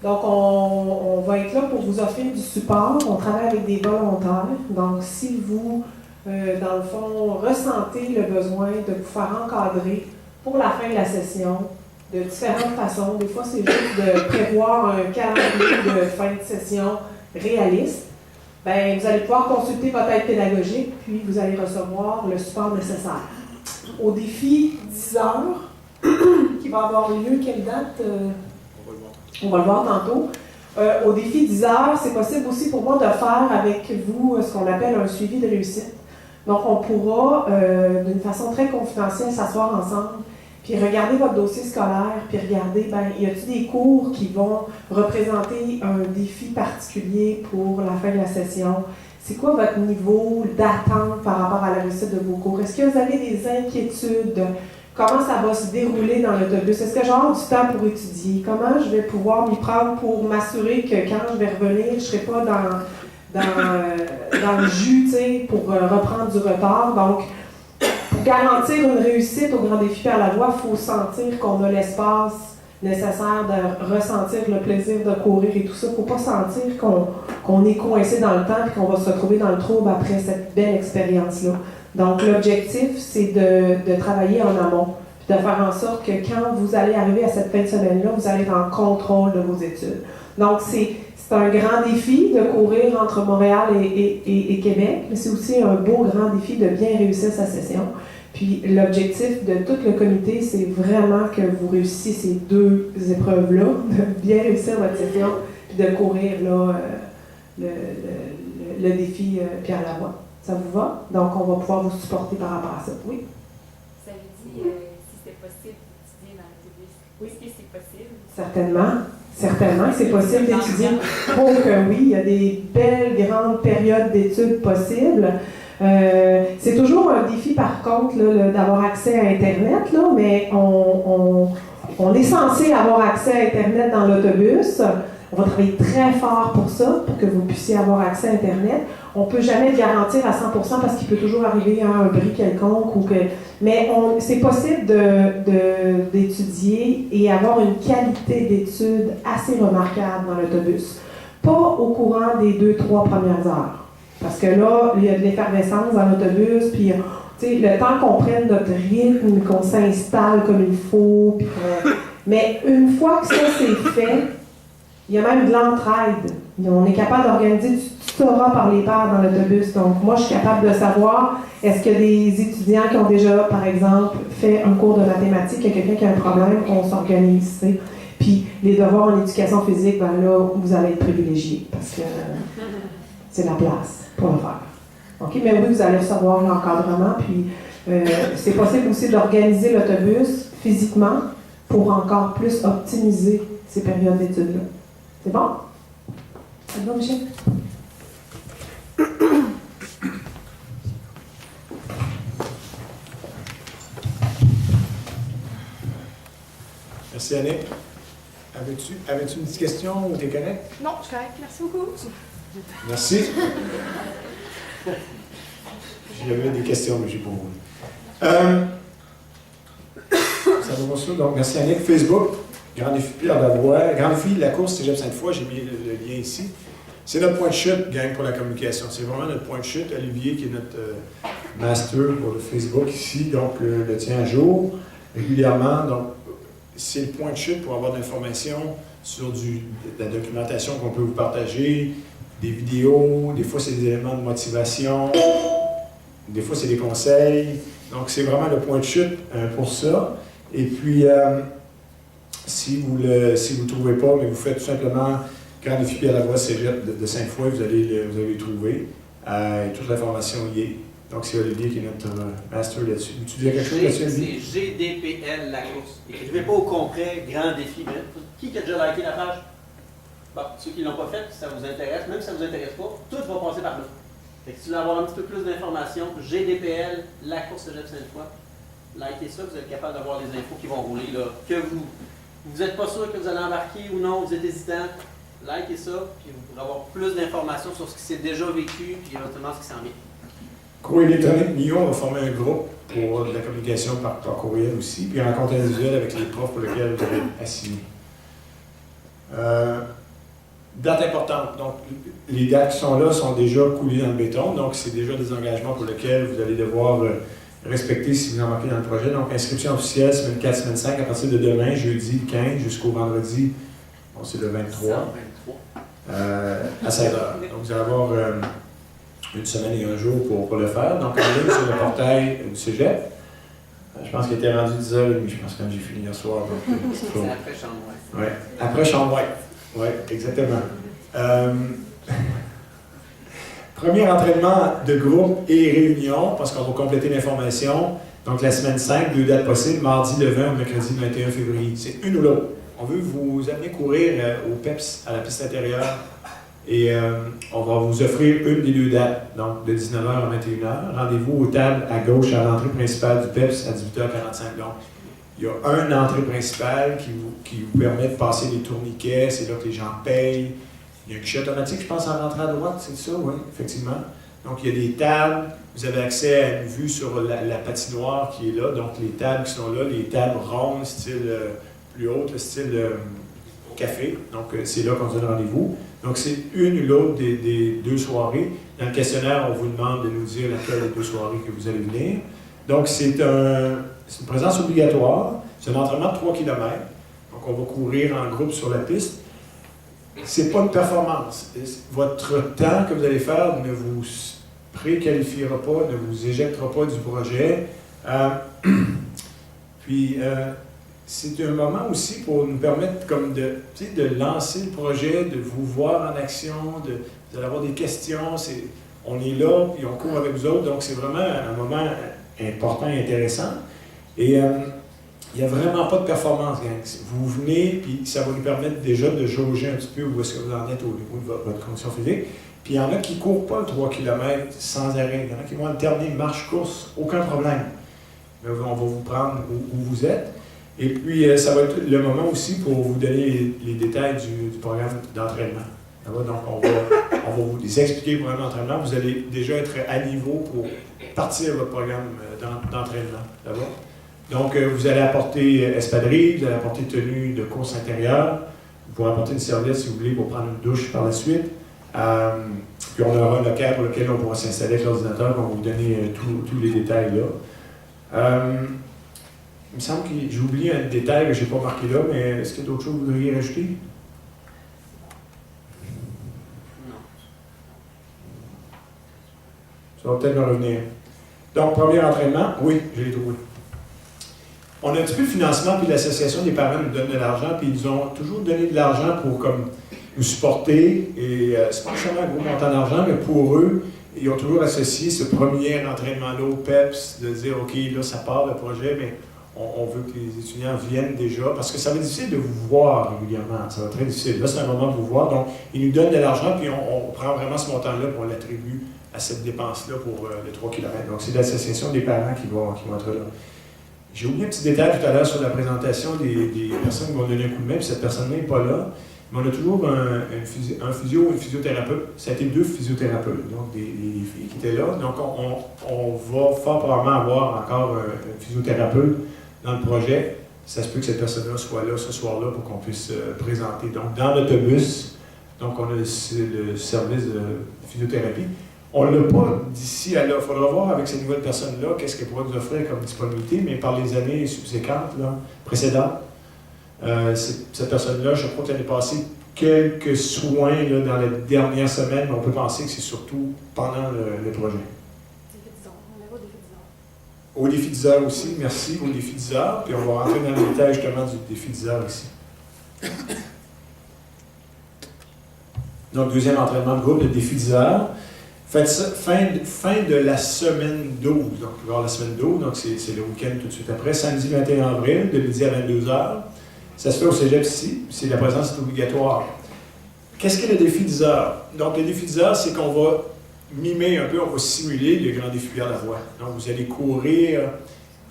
Donc, on va être là pour vous offrir du support. On travaille avec des volontaires. Donc, si vous, dans le fond, ressentez le besoin de vous faire encadrer pour la fin de la session de différentes façons, des fois, c'est juste de prévoir un calendrier de fin de session réaliste. Bien, vous allez pouvoir consulter votre aide pédagogique, puis vous allez recevoir le support nécessaire. Au défi 10 heures, qui va avoir lieu, quelle date? On va le voir tantôt. Au défi 10 heures, c'est possible aussi pour moi de faire avec vous ce qu'on appelle un suivi de réussite. Donc, on pourra, d'une façon très confidentielle, s'asseoir ensemble, puis regarder votre dossier scolaire, puis regarder, ben, y a-t-il des cours qui vont représenter un défi particulier pour la fin de la session? C'est quoi votre niveau d'attente par rapport à la réussite de vos cours? Est-ce que vous avez des inquiétudes? Comment ça va se dérouler dans l'autobus? Est-ce que j'ai du temps pour étudier? Comment je vais pouvoir m'y prendre pour m'assurer que quand je vais revenir, je ne serai pas dans le jus, tu sais, pour reprendre du retard? Donc, pour garantir une réussite au grand défi à la voix, il faut sentir qu'on a l'espace nécessaire de ressentir le plaisir de courir et tout ça. Il ne faut pas sentir qu'on est coincé dans le temps et qu'on va se retrouver dans le trouble après cette belle expérience-là. Donc, l'objectif, c'est de travailler en amont, puis de faire en sorte que quand vous allez arriver à cette fin de semaine-là, vous allez être en contrôle de vos études. Donc, c'est un grand défi de courir entre Montréal et Québec, mais c'est aussi un beau grand défi de bien réussir sa session. Puis, l'objectif de tout le comité, c'est vraiment que vous réussissiez ces deux épreuves-là, de bien réussir votre session, puis de courir là, le défi Pierre Lavoie. Ça vous va? Donc, on va pouvoir vous supporter par rapport à ça. Oui? Vous avez dit si c'était possible d'étudier dans l'autobus. Oui. Est-ce que c'est possible? Certainement. Certainement, c'est possible d'étudier. Oh que oui, il y a des belles grandes périodes d'études possibles. C'est toujours un défi, par contre, là, d'avoir accès à Internet, là, mais on est censé avoir accès à Internet dans l'autobus. On va travailler très fort pour ça, pour que vous puissiez avoir accès à Internet. On ne peut jamais le garantir à 100% parce qu'il peut toujours arriver à un bris quelconque. Mais c'est possible d'étudier et avoir une qualité d'études assez remarquable dans l'autobus. Pas au courant des 2-3 premières heures. Parce que là, il y a de l'effervescence dans l'autobus, puis le temps qu'on prenne notre rythme, qu'on s'installe comme il faut. Mais une fois que ça c'est fait, il y a même de l'entraide. On est capable d'organiser du tutorat par les pairs dans l'autobus. Donc, moi, je suis capable de savoir, est-ce qu'il y a des étudiants qui ont déjà, par exemple, fait un cours de mathématiques, il y a quelqu'un qui a un problème, on s'organise. Puis, les devoirs en éducation physique, ben là, vous allez être privilégiés parce que c'est la place pour le faire. OK? Mais oui, vous allez recevoir l'encadrement. Puis, c'est possible aussi d'organiser l'autobus physiquement pour encore plus optimiser ces périodes d'études-là. C'est bon? C'est bon, Michel? Merci, Annick. Avais-tu une petite question ou t'es correct? Non, je suis correcte. Merci beaucoup. Merci. J'avais des questions, mais j'ai pas voulu. Ça va pour ça. Donc, merci, Annick. Facebook. Grand défi Pierre Lavoie. Grand défi de la course Cégep Sainte-Foy, j'ai mis le lien ici. C'est notre point de chute, gang, pour la communication. C'est vraiment notre point de chute. Olivier, qui est notre master pour le Facebook ici, donc le tient à jour régulièrement. Donc, c'est le point de chute pour avoir de l'information sur de la documentation qu'on peut vous partager, des vidéos, des fois c'est des éléments de motivation, des fois c'est des conseils. Donc, c'est vraiment le point de chute pour ça. Et puis, si vous ne trouvez pas, mais vous faites tout simplement Grand défi Pierre Lavoie Cégep de Sainte-Foy, vous allez le trouver. Toute l'information y est. Donc, c'est Olivier qui est notre master là-dessus. Tu disais quelque chose là-dessus, Olivier? C'est GDPL, la course. Écrivez pas au concret Grand défi. Mais qui a déjà liké la page? Bon, ceux qui ne l'ont pas fait, ça vous intéresse, même si ça ne vous intéresse pas, tout va passer par là. Fait que si vous voulez avoir un petit peu plus d'informations, GDPL, la course Cégep Sainte-Foy, likez ça, vous êtes capable d'avoir les infos qui vont rouler. Là. Que vous n'êtes pas sûr que vous allez embarquer ou non, vous êtes hésitant, likez ça, puis vous pourrez avoir plus d'informations sur ce qui s'est déjà vécu, puis éventuellement ce qui s'en vient. Courrier électronique, NIO va former un groupe pour de la communication par courriel aussi, puis un rencontre individuelle avec les profs pour lesquels vous avez assigné. Date importante. Donc, les dates qui sont là sont déjà coulées dans le béton, donc c'est déjà des engagements pour lesquels vous allez devoir respecter si vous embarquez dans le projet. Donc, inscription officielle, semaine 4, semaine 5, à partir de demain, jeudi 15, jusqu'au vendredi, bon, c'est le 23, à 16h. Donc, vous allez avoir une semaine et un jour pour le faire. Donc, en ligne sur le portail du Cégep. Je pense qu'il était rendu 10h30, je pense, quand j'ai fini hier soir. C'est après Chambre. Oui, après Chambre. Oui, exactement. Premier entraînement de groupe et réunion, parce qu'on va compléter l'information. Donc, la semaine 5, 2 dates possibles, mardi le 20 ou mercredi le 21 février. C'est une ou l'autre. On veut vous amener courir au PEPS, à la piste intérieure. Et on va vous offrir une des 2 dates, donc de 19h à 21h. Rendez-vous aux tables à gauche à l'entrée principale du PEPS à 18h45. Donc, il y a une entrée principale qui vous permet de passer les tourniquets, c'est là que les gens payent. Il y a un guichet automatique, je pense, en rentrant à droite, c'est ça, oui, effectivement. Donc, il y a des tables, vous avez accès à une vue sur la patinoire qui est là, donc les tables qui sont là, les tables rondes, style plus haute, style café. Donc, c'est là qu'on se donne rendez-vous. Donc, c'est une ou l'autre des 2 soirées. Dans le questionnaire, on vous demande de nous dire laquelle des 2 soirées que vous allez venir. Donc, c'est une présence obligatoire. C'est un entraînement de 3 km. Donc, on va courir en groupe sur la piste. C'est pas une performance. Votre temps que vous allez faire ne vous préqualifiera pas, ne vous éjectera pas du projet. C'est un moment aussi pour nous permettre comme de lancer le projet, de vous voir en action, vous allez avoir des questions. On est là, puis on court avec vous autres. Donc, c'est vraiment un moment important et intéressant. Et il n'y a vraiment pas de performance, gang. Vous venez, puis ça va nous permettre déjà de jauger un petit peu où est-ce que vous en êtes au niveau de votre condition physique. Puis il y en a qui ne courent pas le 3 km sans arrêt. Il y en a qui vont alterner marche-course, aucun problème. Mais on va vous prendre où vous êtes. Et puis, ça va être le moment aussi pour vous donner les détails du programme d'entraînement. Donc, on va vous les expliquer le programme d'entraînement. Vous allez déjà être à niveau pour partir votre programme d'entraînement. D'accord? Donc, vous allez apporter espadrille, vous allez apporter tenue de course intérieure. Vous pourrez apporter une serviette si vous voulez pour prendre une douche par la suite. Puis, on aura un local pour lequel on pourra s'installer avec l'ordinateur. On va vous donner tous les détails là. Il me semble que j'ai oublié un détail que je n'ai pas marqué là, mais est-ce qu'il y a d'autres choses que vous voudriez rajouter? Non. Ça va peut-être me revenir. Donc, premier entraînement, oui, je l'ai trouvé. On a un petit peu de financement, puis l'association des parents nous donne de l'argent, puis ils ont toujours donné de l'argent pour comme, nous supporter, et c'est pas seulement un gros montant d'argent, mais pour eux, ils ont toujours associé ce premier entraînement-là au PEPS, de dire, OK, là, ça part le projet, mais on veut que les étudiants viennent déjà, parce que ça va être difficile de vous voir régulièrement, ça va être très difficile. Là, c'est un moment de vous voir, donc ils nous donnent de l'argent, puis on prend vraiment ce montant-là, puis on l'attribue à cette dépense-là pour les 3 km. Donc, c'est l'association des parents qui vont être là. J'ai oublié un petit détail tout à l'heure sur la présentation des personnes qui vont donner un coup de main, puis cette personne-là n'est pas là, mais on a toujours un physio ou une physiothérapeute. Ça a été 2 physiothérapeutes, donc des filles qui étaient là. Donc, on va fort probablement avoir encore un physiothérapeute dans le projet. Ça se peut que cette personne-là soit là ce soir-là pour qu'on puisse présenter. Donc, dans l'autobus, donc on a le service de physiothérapie. On ne l'a pas d'ici à là. Il faudra voir avec ces nouvelles personnes-là qu'est-ce qu'elles pourraient nous offrir comme disponibilité, mais par les années subséquentes, précédentes, cette personne-là, je crois qu'elle est passée quelques soins là, dans les dernières semaines, mais on peut penser que c'est surtout pendant le projet. Au défi 10 heures aussi, merci, au défi 10 heures. Puis on va rentrer dans le détail justement du défi 10 heures ici. Donc, deuxième entraînement de groupe, le défi 10 heures. Faites ça fin de la semaine 12. Donc, il va y avoir la semaine 12, donc c'est le week-end tout de suite après. Samedi 21 avril, de midi à 22 heures. Ça se fait au Cégep ici, c'est la présence est obligatoire. Qu'est-ce qu'est le défi 10 heures? Donc, le défi 10 heures, c'est qu'on va mimer un peu, on va simuler le Grand Défi Pierre-Lavoie. Donc, vous allez courir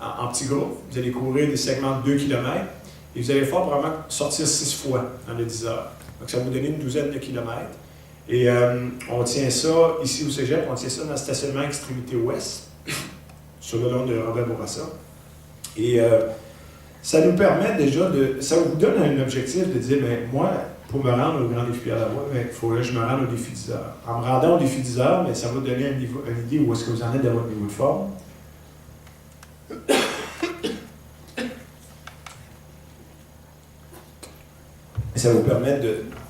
en petits groupes, vous allez courir des segments de 2 km et vous allez faire vraiment sortir 6 fois dans les 10 heures. Donc, ça va vous donner une douzaine de kilomètres. Et on tient ça ici au Cégep, on tient ça dans le stationnement extrémité ouest, sur le long de Robert Bourassa. Et ça nous permet déjà ça vous donne un objectif de dire, bien, moi, pour me rendre au Grand Défi Pierre-Lavoie, il faudrait que je me rende au défi 10 heures. En me rendant au défi 10 heures, bien, ça va donner une idée où est-ce que vous en êtes dans votre niveau de forme. Et ça vous permet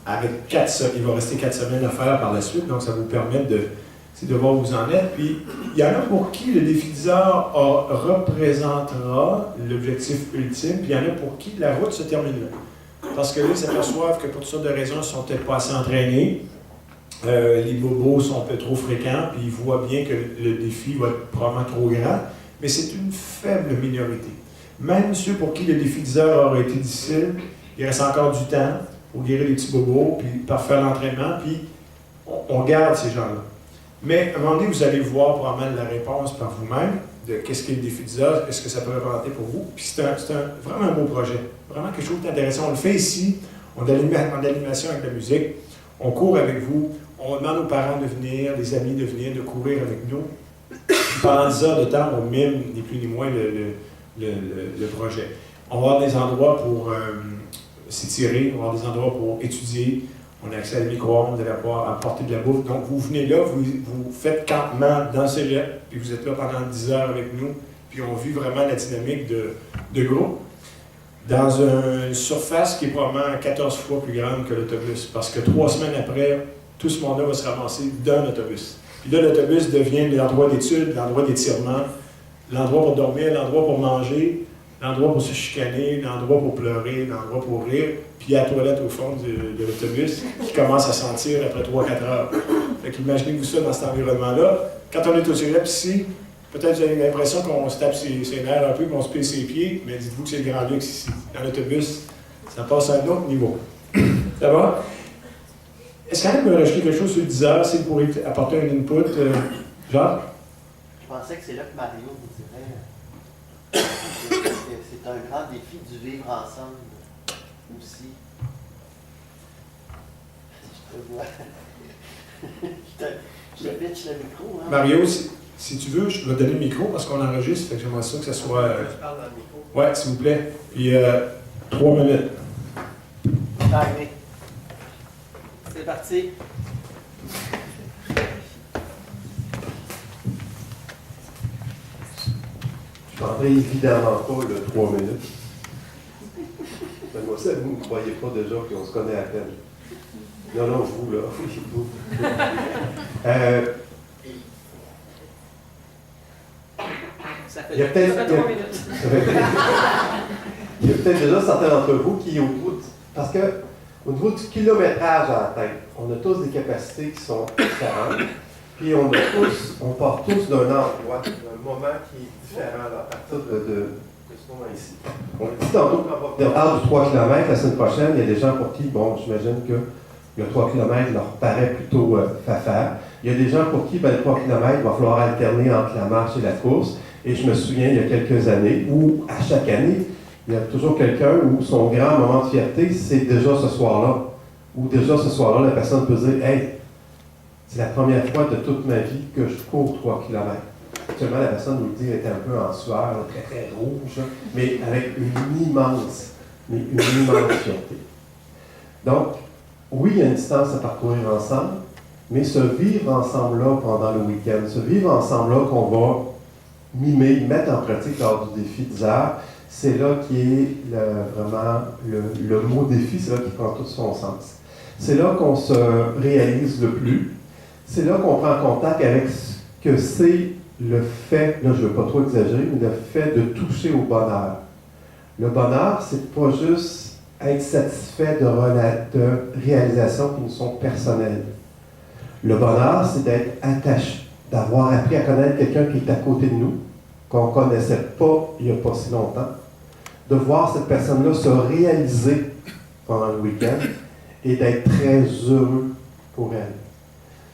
avec 4 semaines, il va rester 4 semaines à faire par la suite, donc ça vous permet de voir où vous en êtes. Puis, il y en a pour qui le défi 10 heures représentera l'objectif ultime, puis il y en a pour qui la route se termine là. Parce que là, ils s'aperçoivent que pour toutes sortes de raisons, ils ne sont peut-être pas assez entraînés, les bobos sont un peu trop fréquents, puis ils voient bien que le défi va être probablement trop grand, mais c'est une faible minorité. Même ceux pour qui le défi 10 heures aurait été difficile, il reste encore du temps pour guérir les petits bobos, puis par faire l'entraînement, puis on garde ces gens-là. Mais à un moment donné, vous allez voir probablement la réponse par vous-même de qu'est-ce qu'est le défi 10 heures, est-ce que ça peut représenter pour vous. Puis c'est vraiment un beau projet, vraiment quelque chose d'intéressant. On le fait ici, on est en animation avec la musique, on court avec vous, on demande aux parents de venir, les amis de venir, de courir avec nous. Puis pendant 10 heures de temps, on mime ni plus ni moins le projet. On va avoir des endroits pour s'étirer, on va avoir des endroits pour étudier. On a accès à la micro-ondes, vous allez pouvoir apporter de la bouffe. Donc, vous venez là, vous faites campement dans le cégep, puis vous êtes là pendant 10 heures avec nous, puis on vit vraiment la dynamique de groupe dans une surface qui est probablement 14 fois plus grande que l'autobus, parce que 3 semaines après, tout ce monde-là va se ramasser dans l'autobus. Puis là, l'autobus devient l'endroit d'études, l'endroit d'étirement, l'endroit pour dormir, l'endroit pour manger, l'endroit pour se chicaner, l'endroit pour pleurer, l'endroit pour rire, puis il y a la toilette au fond de l'autobus qui commence à sentir après 3-4 heures. Fait qu'imaginez-vous ça dans cet environnement-là. Quand on est au cégep ici, peut-être vous avez l'impression qu'on se tape ses nerfs un peu, qu'on se plie ses pieds, mais dites-vous que c'est le grand luxe ici. Dans l'autobus, ça passe à un autre niveau. Ça va? Est-ce qu'il y a me rajouter quelque chose sur 10 heures, si vous pourriez apporter un input, Jacques? Je pensais que c'est là que Mario vous dirait que c'est un grand défi du vivre ensemble aussi. Je te vois. Je te pitch le micro. Hein? Mario, si tu veux, je vais te donner le micro parce qu'on enregistre, fait que j'aimerais ça que ça soit. Je parle dans le micro. Ouais, s'il vous plaît. Puis 3 minutes. Timé. C'est parti. Je prendrai évidemment pas le 3 minutes. Mais moi, ça, vous ne croyez pas déjà qu'on se connaît à peine. Non, non, vous, là. Oui, vous. Ça fait Il y a peut-être Ça fait 3 minutes. il y a peut-être déjà certains d'entre vous qui, au niveau du kilométrage à atteindre, on a tous des capacités qui sont différentes. Puis on part tous d'un endroit, d'un moment qui est différent là, à partir de ce moment ici. On dit tantôt qu'on va venir du 3 km la semaine prochaine, il y a des gens pour qui, bon, j'imagine que le 3 km leur paraît plutôt fafard. Il y a des gens pour qui, le 3 km, il va falloir alterner entre la marche et la course. Et je me souviens, il y a quelques années, où à chaque année, il y a toujours quelqu'un où son grand moment de fierté, c'est déjà ce soir-là. Où déjà ce soir-là, la personne peut dire « Hey, c'est la première fois de toute ma vie que je cours 3 km. » Actuellement, la personne nous le dit, elle était un peu en sueur, là, très très rouge, mais avec une immense fierté. Donc, oui, il y a une distance à parcourir ensemble, mais ce vivre ensemble-là pendant le week-end, ce vivre ensemble-là qu'on va mimer, mettre en pratique lors du défi 10 heures, c'est là qui est vraiment le mot défi, c'est là qui prend tout son sens. C'est là qu'on se réalise le plus. C'est là qu'on prend contact avec ce que c'est le fait, là je ne veux pas trop exagérer, mais le fait de toucher au bonheur. Le bonheur, c'est pas juste être satisfait de réalisations qui nous sont personnelles. Le bonheur, c'est d'être attaché, d'avoir appris à connaître quelqu'un qui est à côté de nous, qu'on ne connaissait pas il n'y a pas si longtemps, de voir cette personne-là se réaliser pendant le week-end et d'être très heureux pour elle.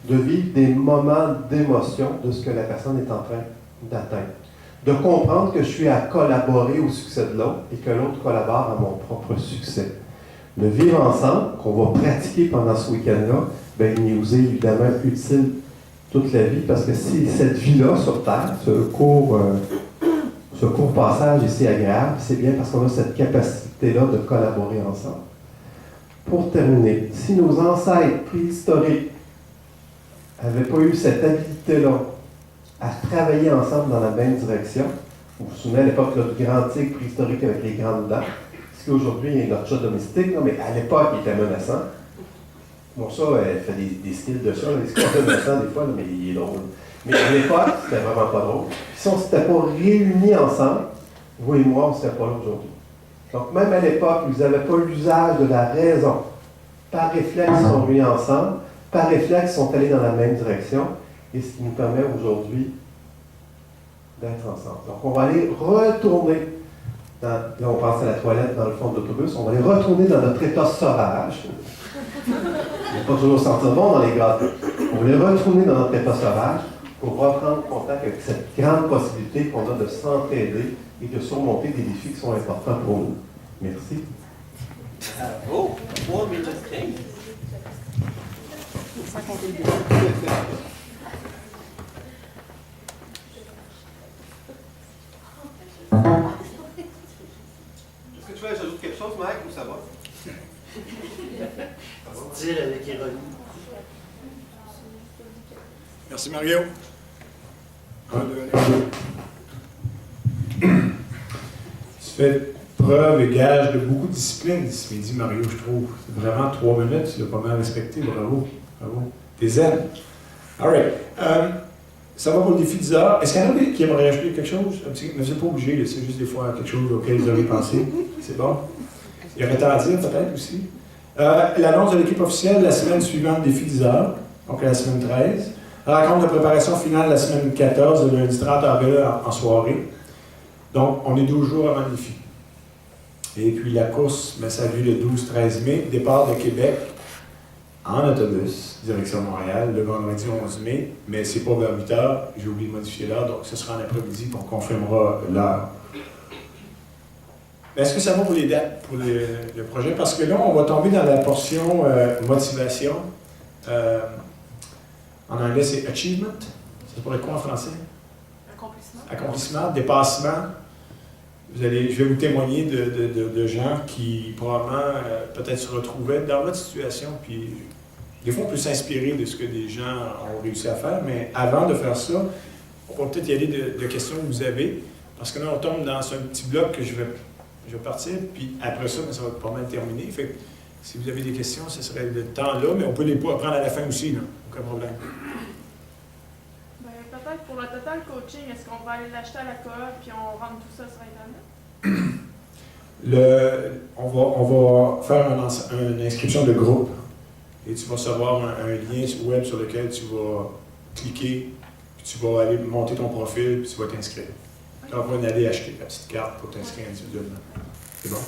de vivre des moments d'émotion de ce que la personne est en train d'atteindre. De comprendre que je suis à collaborer au succès de l'autre et que l'autre collabore à mon propre succès. Le vivre ensemble, qu'on va pratiquer pendant ce week-end-là, bien, il nous est évidemment utile toute la vie parce que si cette vie-là sur Terre, ce court passage ici agréable, c'est bien parce qu'on a cette capacité-là de collaborer ensemble. Pour terminer, si nos ancêtres préhistoriques n'avaient pas eu cette habilité-là à travailler ensemble dans la même direction, vous vous souvenez à l'époque du grand tigre préhistorique avec les grandes dents, ce qui aujourd'hui est notre chat domestique, non, mais à l'époque il était menaçant. Bon, ça, elle fait des styles de chat, des styles menaçants des fois, là, mais il est drôle. Mais à l'époque, c'était vraiment pas drôle. Si on ne s'était pas réunis ensemble, vous et moi, on ne serait pas là aujourd'hui. Donc, même à l'époque, ils n'avaient pas l'usage de la raison. Par réflexe, ils sont réunis ensemble. Par réflexe, ils sont allés dans la même direction. Et ce qui nous permet aujourd'hui d'être ensemble. Donc, on va aller retourner, là on pense à la toilette dans le fond de l'autobus, on va aller retourner dans notre état sauvage. On ne va pas toujours sentir bon dans les gâteaux. On va aller retourner dans notre état sauvage pour reprendre contact avec cette grande possibilité qu'on a de s'entraider et de surmonter des défis qui sont importants pour nous. Merci. Oh, 3 minutes 15. Sans compter le début. Est-ce que tu veux que j'ajoute quelque chose, Mike, ou ça va? Dire avec ironie. Merci, Mario. Tu fais preuve et gage de beaucoup de discipline ce midi, Mario, je trouve. C'est vraiment 3 minutes, tu l'as pas mal respecté. Bravo. Bravo. T'es zen. All right. Ça va pour le défi 10 heures. Est-ce qu'il y en a qui aimeraient rajouter quelque chose? Mais c'est pas obligé, là, c'est juste des fois quelque chose auquel vous avez pensé. C'est bon? Il y aurait à dire peut-être aussi. L'annonce de l'équipe officielle la semaine suivante, défi 10 heures, donc la semaine 13. La rencontre de préparation finale la semaine 14, le lundi 30 avril en soirée. Donc, on est 12 jours avant le défi. Et puis la course, ça a lieu le 12-13 mai, départ de Québec en autobus, direction Montréal, le vendredi 11 mai, mais c'est pas vers 8 h, j'ai oublié de modifier l'heure, donc ce sera en après-midi qu'on confirmera l'heure. Est-ce que ça va pour les dates, pour le projet? Parce que là, on va tomber dans la portion motivation. En anglais, c'est achievement. Ça pourrait être quoi en français? Accomplissement. Accomplissement, dépassement. Je vais vous témoigner de gens qui probablement peut-être se retrouvaient dans votre situation. Puis, des fois, on peut s'inspirer de ce que des gens ont réussi à faire, mais avant de faire ça, on va peut-être y aller de questions que vous avez. Parce que là, on tombe dans un petit bloc que je vais partir, puis après ça, ça va être pas mal terminé. Fait que si vous avez des questions, ce serait le temps là, mais on peut les prendre à la fin aussi, là. Aucun problème. Ben, peut-être pour le total coaching, est-ce qu'on va aller l'acheter à la coop puis on rentre tout ça sur Internet? On va faire une inscription de groupe et tu vas recevoir un lien web sur lequel tu vas cliquer, puis tu vas aller monter ton profil, puis tu vas t'inscrire. Tu vas aller acheter ta petite carte pour t'inscrire individuellement. C'est bon?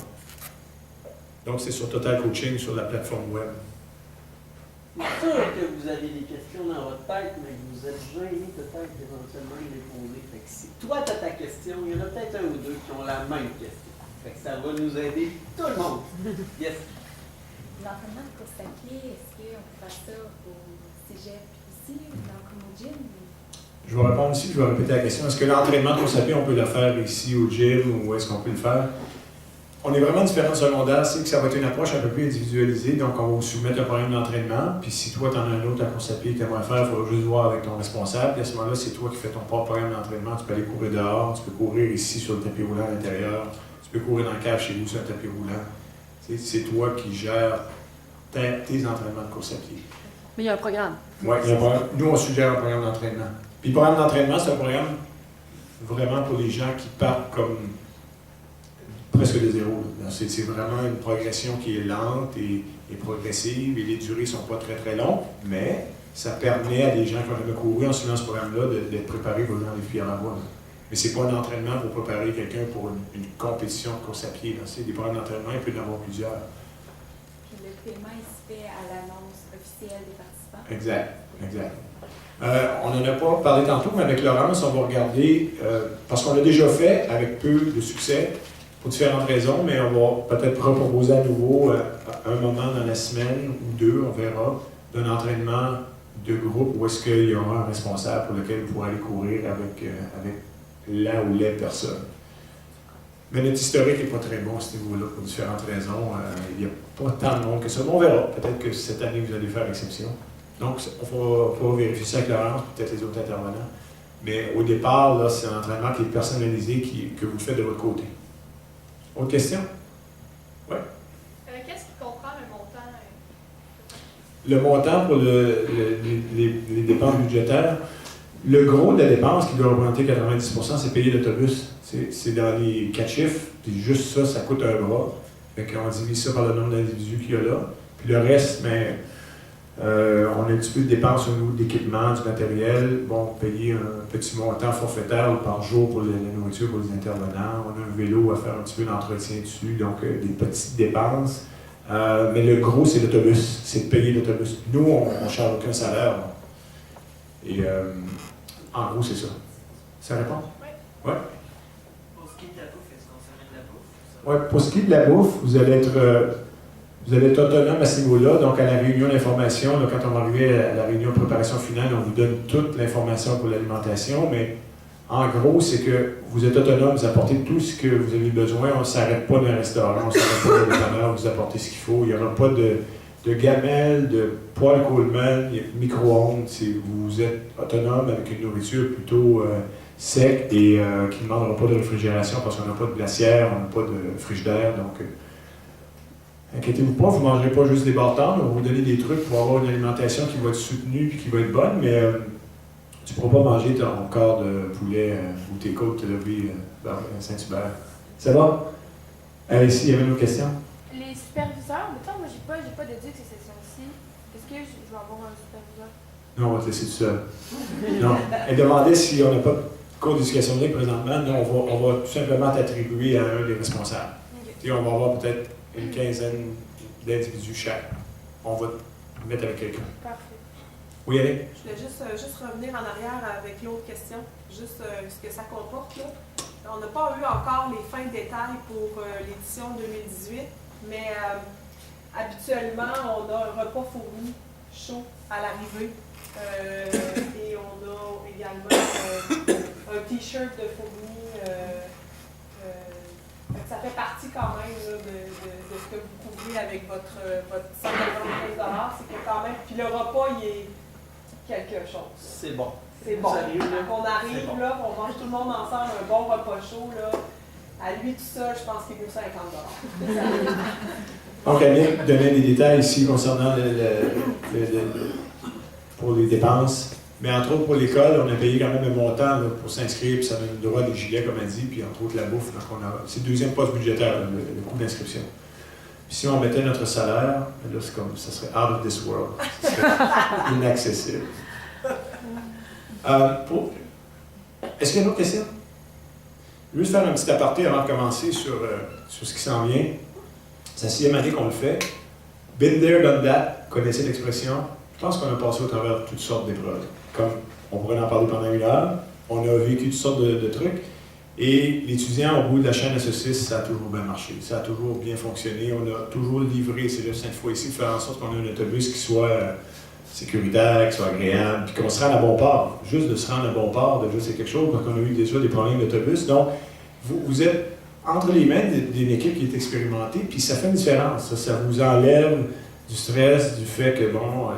Donc, c'est sur Total Coaching, sur la plateforme web. C'est sûr que vous avez des questions dans votre tête, mais vous êtes gêné peut-être éventuellement de les poser. Fait que si toi, tu as ta question, il y en a peut-être un ou deux qui ont la même question. Fait que ça va nous aider tout le monde. Yes. L'entraînement de course à pied, est-ce qu'on peut faire ça au cégep ici ou comme au gym? Je vais répondre ici, je vais répéter la question. Est-ce que l'entraînement de course à pied, on peut le faire ici au gym ou est-ce qu'on peut le faire? On est vraiment différent de secondaire, c'est que ça va être une approche un peu plus individualisée, donc on va vous soumettre un programme d'entraînement, puis si toi tu en as un autre à course à pied que tu aimerais faire, il faudra juste voir avec ton responsable, puis à ce moment-là, c'est toi qui fais ton propre programme d'entraînement, tu peux aller courir dehors, tu peux courir ici sur le tapis roulant à l'intérieur, tu peux courir dans le cave chez vous sur un tapis roulant. C'est toi qui gères tes entraînements de course à pied. Mais il y a un programme. Oui, nous on suggère un programme d'entraînement. Puis le programme d'entraînement, c'est un programme vraiment pour les gens qui partent comme presque de zéro. C'est vraiment une progression qui est lente et progressive et les durées ne sont pas très très longues, mais ça permet à des gens qui ont jamais couru en suivant ce programme-là d'être préparés pour les filles à la voie. Mais ce n'est pas un entraînement pour préparer quelqu'un pour une compétition de course à pied. C'est des programmes d'entraînement, il peut y en avoir plusieurs. Puis le paiement il se fait à l'annonce officielle des participants. Exact, exact. On n'en a pas parlé tantôt, mais avec Laurence, on va regarder, parce qu'on l'a déjà fait avec peu de succès, pour différentes raisons, mais on va peut-être proposer à nouveau un moment dans la semaine ou deux, on verra, d'un entraînement de groupe où est-ce qu'il y aura un responsable pour lequel vous pourrez aller courir avec la ou les personnes. Mais notre historique n'est pas très bon à ce niveau-là pour différentes raisons. Il n'y a pas tant de monde que ça. Mais on verra. Peut-être que cette année, vous allez faire exception. Donc, on va vérifier ça avec Laurence, peut-être les autres intervenants. Mais au départ, là, c'est un entraînement qui est personnalisé, que vous faites de votre côté. Autre question? Oui? Qu'est-ce qui comprend le montant? Le montant pour les dépenses budgétaires, le gros de la dépense qui doit représenter 90%, c'est payer l'autobus. C'est dans les 4 chiffres, puis juste ça, ça coûte un bras. Fait qu'on divise ça par le nombre d'individus qu'il y a là. Puis le reste, mais on a un petit peu de dépenses au niveau de l'équipement, du matériel. Bon, payer un petit montant forfaitaire par jour pour la nourriture pour les intervenants. On a un vélo à faire un petit peu d'entretien dessus, donc des petites dépenses. Mais le gros, c'est l'autobus, c'est de payer l'autobus. Nous, on ne charge aucun salaire. Et en gros, c'est ça. Ça répond? Oui. Ouais. Pour ce qui est de la bouffe, est-ce qu'on s'en met de la bouffe? Ouais, pour ce qui est de la bouffe, vous allez être autonome à ce niveau-là. Donc, à la réunion d'information, là, quand on va arriver à la réunion de préparation finale, on vous donne toute l'information pour l'alimentation. Mais en gros, c'est que vous êtes autonome, vous apportez tout ce que vous avez besoin. On ne s'arrête pas dans un restaurant, on ne s'arrête pas dans le dépanneur, vous apportez ce qu'il faut. Il n'y aura pas de gamelle, de poêle Coleman, micro-ondes. Vous êtes autonome avec une nourriture plutôt sec et qui ne demandera pas de réfrigération parce qu'on n'a pas de glacière, on n'a pas de frigidaire. Donc, inquiétez-vous pas, vous ne mangerez pas juste des barres-tendres. On va vous donner des trucs pour avoir une alimentation qui va être soutenue et qui va être bonne, mais tu ne pourras pas manger ton corps de poulet ou tes côtes levées vers Saint-Hubert. Ça va? Ici, il y avait une autre question? Les superviseurs, mettons, moi, j'ai pas déduit que ces sessions-ci. Est-ce que je vais avoir un superviseur? Non, on va te laisser tout seul. Non. Elle demandait si on n'a pas de cours d'éducation libre présentement. Non, on va tout simplement t'attribuer à un des responsables. Okay. Et on va avoir peut-être une quinzaine d'individus chaque. On va te mettre avec quelqu'un. Parfait. Oui, allez? Je voulais juste revenir en arrière avec l'autre question, juste ce que ça comporte. Là. On n'a pas eu encore les fins de détails pour l'édition 2018, mais habituellement, on a un repas fourni chaud à l'arrivée. Et on a également un t-shirt de fourni. Ça fait partie quand même là, de ce que vous couvrez avec votre 195 $. C'est que quand même. Puis le repas, il est quelque chose. C'est bon. C'est bon. Sérieux, là? Quand on arrive, bon. là, on mange tout le monde ensemble un bon repas chaud. Là. À lui tout seul, je pense qu'il vaut 50 $. Donc, Annick donnait des détails ici concernant pour les dépenses. Mais entre autres, pour l'école, on a payé quand même un montant là, pour s'inscrire, puis ça donne le droit des gilets, comme elle dit, puis entre autres la bouffe. Donc, c'est le deuxième poste budgétaire, le coût d'inscription. Puis si on mettait notre salaire, là, c'est comme, ça serait out of this world. Ça serait inaccessible. Est-ce qu'il y a une autre question? Je veux juste faire un petit aparté avant de commencer sur ce qui s'en vient. C'est la 6e année qu'on le fait. Been there, done that. Connaissez l'expression? Je pense qu'on a passé au travers de toutes sortes d'épreuves. Comme on pourrait en parler pendant 1 heure, on a vécu toutes sortes de trucs. Et l'étudiant, au bout de la chaîne à saucisse, ça a toujours bien marché. Ça a toujours bien fonctionné. On a toujours livré, c'est juste 5 fois ici, faire en sorte qu'on ait un autobus qui soit sécuritaire, qui soit agréable, puis qu'on se rende à bon port. Juste de se rendre à bon port, déjà, c'est quelque chose, parce qu'on a eu déjà des problèmes d'autobus. Donc, vous êtes entre les mains d'une équipe qui est expérimentée, puis ça fait une différence. Ça vous enlève du stress, du fait que, bon,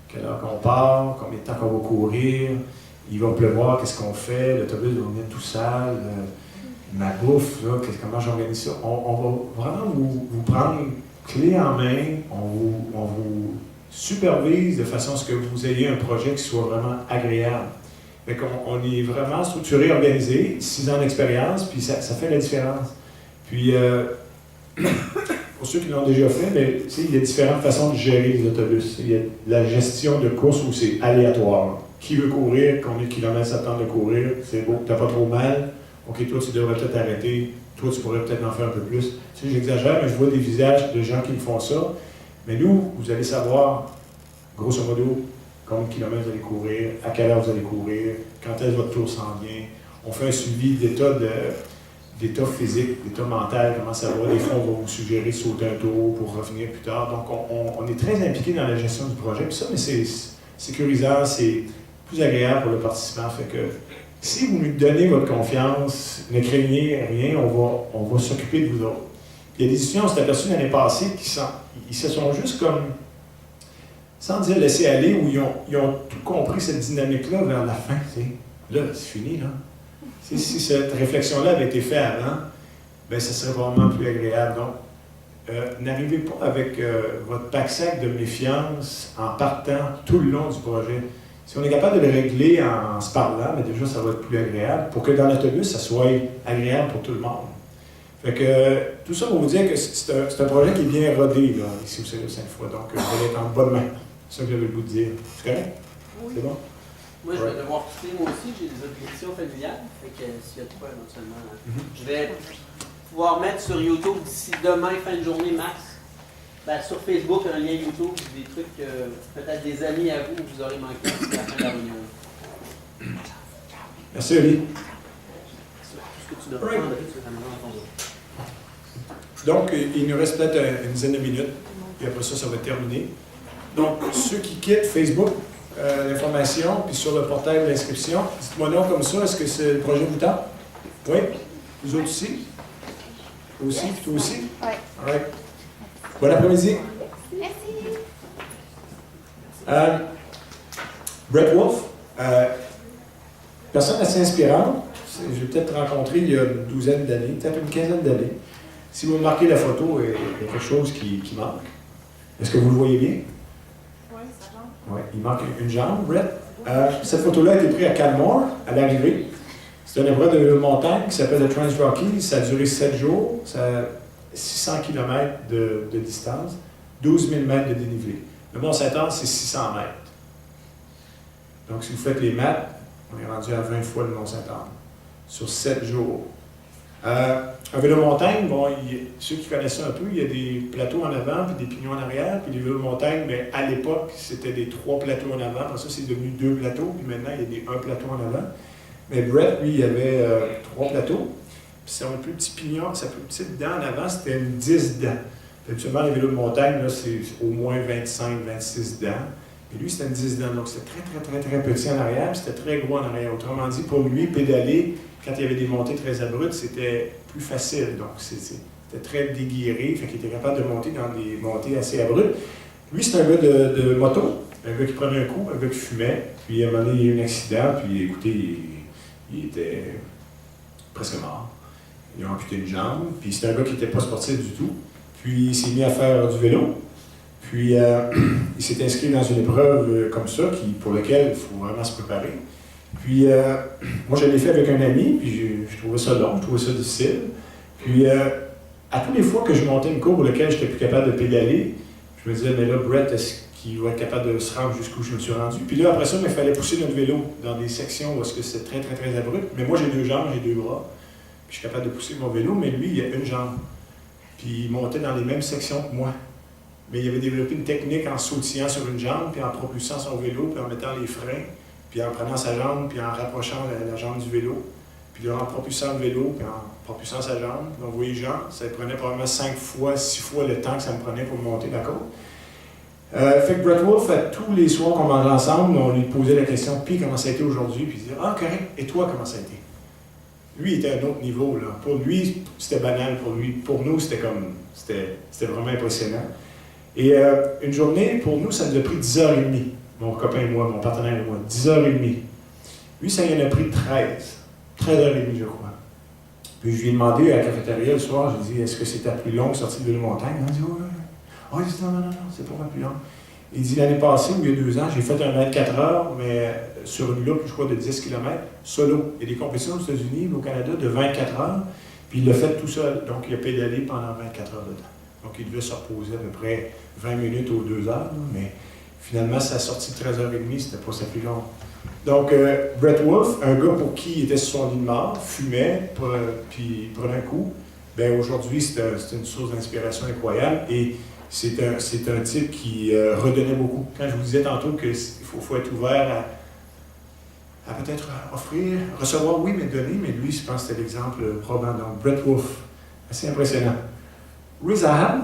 quelle heure qu'on part, combien de temps qu'on va courir, il va pleuvoir, qu'est-ce qu'on fait, l'autobus va venir tout sale, ma bouffe, là, comment j'organise ça. On va vraiment vous prendre clé en main, on vous supervise de façon à ce que vous ayez un projet qui soit vraiment agréable. Fait qu'on est vraiment structuré, organisé, 6 ans d'expérience, puis ça fait la différence. Puis, pour ceux qui l'ont déjà fait, mais, il y a différentes façons de gérer les autobus. Il y a la gestion de course où c'est aléatoire. Qui veut courir, combien de kilomètres ça tente de courir, c'est beau, t'as pas trop mal. OK, toi, tu devrais peut-être arrêter. Toi, tu pourrais peut-être en faire un peu plus. J'exagère, mais je vois des visages de gens qui me font ça. Mais nous, vous allez savoir, grosso modo, combien de kilomètres vous allez courir, à quelle heure vous allez courir, quand est-ce que votre tour s'en vient. On fait un suivi d'état physique, d'état mental, comment ça va. Des fois, on va vous suggérer de sauter un tour pour revenir plus tard. Donc, on est très impliqué dans la gestion du projet. Puis ça, mais c'est sécurisant, c'est plus agréable pour le participant. Fait que si vous nous donnez votre confiance, ne craignez rien, on va s'occuper de vous autres. Il y a des étudiants, on s'est aperçu l'année passée, ils se sont juste comme, sans dire laisser aller, où ils ont tout compris cette dynamique-là vers la fin. T'sais. Là, c'est fini, là. Si cette réflexion-là avait été faite avant, bien, ça serait vraiment plus agréable. Donc, n'arrivez pas avec votre pack-sac de méfiance en partant tout le long du projet. Si on est capable de le régler en se parlant, mais déjà, ça va être plus agréable pour que dans l'autobus, ça soit agréable pour tout le monde. Fait que tout ça pour vous dire que c'est un projet qui est bien rodé, là, ici au Cégep Sainte-Foy. Donc, vous allez être en bonne main. C'est ça que j'avais le goût de dire. C'est correct? Oui. C'est bon? Moi, je vais devoir quitter, moi aussi, j'ai des obligations familiales. Fait que s'il y a de quoi, éventuellement, je vais pouvoir mettre sur YouTube d'ici demain, fin de journée, max. Ben, sur Facebook, un lien YouTube, des trucs, peut-être des amis à vous, vous aurez manqué à la fin de la réunion. Merci, Oli. Tout ce que tu dois prendre, tu vas dans ton dos. Donc, il nous reste peut-être une dizaine de minutes, et après ça, ça va être terminé. Donc, ceux qui quittent Facebook, l'information, puis sur le portail de l'inscription, dites-moi non comme ça, est-ce que le projet vous tente? Oui? Vous autres aussi? Toi aussi? Puis toi aussi? Oui. All right. Bon après-midi. Merci. Brett Wolf, personne assez inspirante. Je l'ai peut-être rencontré il y a une douzaine d'années, peut-être une quinzaine d'années. Si vous remarquez la photo, il y a quelque chose qui manque. Est-ce que vous le voyez bien? Oui, sa jambe. Oui, il manque une jambe, Brett. Cette photo-là a été prise à Canmore, à l'arrivée. C'est une épreuve de montagne qui s'appelle le Trans-Rocky. Ça a duré 7 jours. Ça a 600 km de distance, 12 000 mètres de dénivelé. Le Mont-Saint-Anne, c'est 600 mètres. Donc, si vous faites les maths, on est rendu à 20 fois le Mont-Saint-Anne sur 7 jours. Un vélo montagne, bon, ceux qui connaissent ça un peu, il y a des plateaux en avant puis des pignons en arrière. Puis les vélos montagne, mais à l'époque, c'était des 3 plateaux en avant. Après ça, c'est devenu 2 plateaux. Puis maintenant, il y a un plateau en avant. Mais Brett, lui, il avait 3 plateaux. Puis son plus petit pignon, sa plus petite dent en avant, c'était une 10 dents. Puis habituellement, les vélos de montagne, là, c'est au moins 25, 26 dents. Et lui, c'était une 10 dents. Donc, c'était très petit en arrière, puis c'était très gros en arrière. Autrement dit, pour lui, pédaler, quand il y avait des montées très abruptes, c'était plus facile. Donc, c'était très déguiré, fait qu'il était capable de monter dans des montées assez abruptes. Lui, c'est un gars de moto, un gars qui prenait un coup, un gars qui fumait. Puis, à un moment donné, il y a eu un accident, puis écoutez, il était presque mort. Il a amputé une jambe, puis c'était un gars qui n'était pas sportif du tout. Puis, il s'est mis à faire du vélo. Puis, il s'est inscrit dans une épreuve comme ça, pour laquelle il faut vraiment se préparer. Puis, moi, je l'ai fait avec un ami, puis je trouvais ça long, je trouvais ça difficile. Puis, à toutes les fois que je montais une courbe pour laquelle je n'étais plus capable de pédaler, je me disais, mais là, Brett, est-ce qu'il va être capable de se rendre jusqu'où je me suis rendu? Puis là, après ça, il fallait pousser notre vélo dans des sections où c'était très abrupt. Mais moi, j'ai 2 jambes, j'ai 2 bras. Puis, je suis capable de pousser mon vélo, mais lui, il a une jambe. Puis, il montait dans les mêmes sections que moi. Mais il avait développé une technique en sautillant sur une jambe, puis en propulsant son vélo, puis en mettant les freins, puis en prenant sa jambe, puis en rapprochant la jambe du vélo, puis en propulsant le vélo, puis en propulsant sa jambe. Donc, vous voyez, Jean, ça prenait probablement 5 fois, 6 fois le temps que ça me prenait pour monter la côte. Fait que Brett Wolf, tous les soirs qu'on mangeait ensemble, on lui posait la question, puis comment ça a été aujourd'hui? Puis il disait, ah, correct, et toi, comment ça a été? Lui, il était à un autre niveau, là. Pour lui, c'était banal. Pour nous, c'était vraiment impressionnant. Et une journée, pour nous, ça nous a pris 10h30. Mon copain et moi, mon partenaire et moi, 10h30. Lui, ça y en a pris 13h30, je crois. Puis je lui ai demandé à la cafétéria le soir, je lui ai dit, est-ce que c'est ta plus longue sortie de vélo montagne? Il a dit, oui. Oh, il dit, non, c'est pas ma plus longue. Il dit, l'année passée, ou il y a 2 ans, j'ai fait un 24 heures, mais sur une loupe, je crois, de 10 km, solo. Il y a des compétitions aux États-Unis, au Canada, de 24 heures, puis il l'a fait tout seul. Donc, il a pédalé pendant 24 heures de temps. Donc, il devait se reposer à peu près 20 minutes aux 2 heures, mais finalement, sa sortie de 13h30, c'était pas sa plus longue. Donc, Brett Wolf, un gars pour qui il était sur son lit de mort, fumait, puis prenait un coup, bien aujourd'hui, c'était une source d'inspiration incroyable. Et C'est un type qui redonnait beaucoup. Quand je vous disais tantôt qu'il faut être ouvert à peut-être offrir, recevoir, oui, mais donner, mais lui, je pense que c'était l'exemple probant. Donc, Brett Wolf, assez impressionnant. Rizal,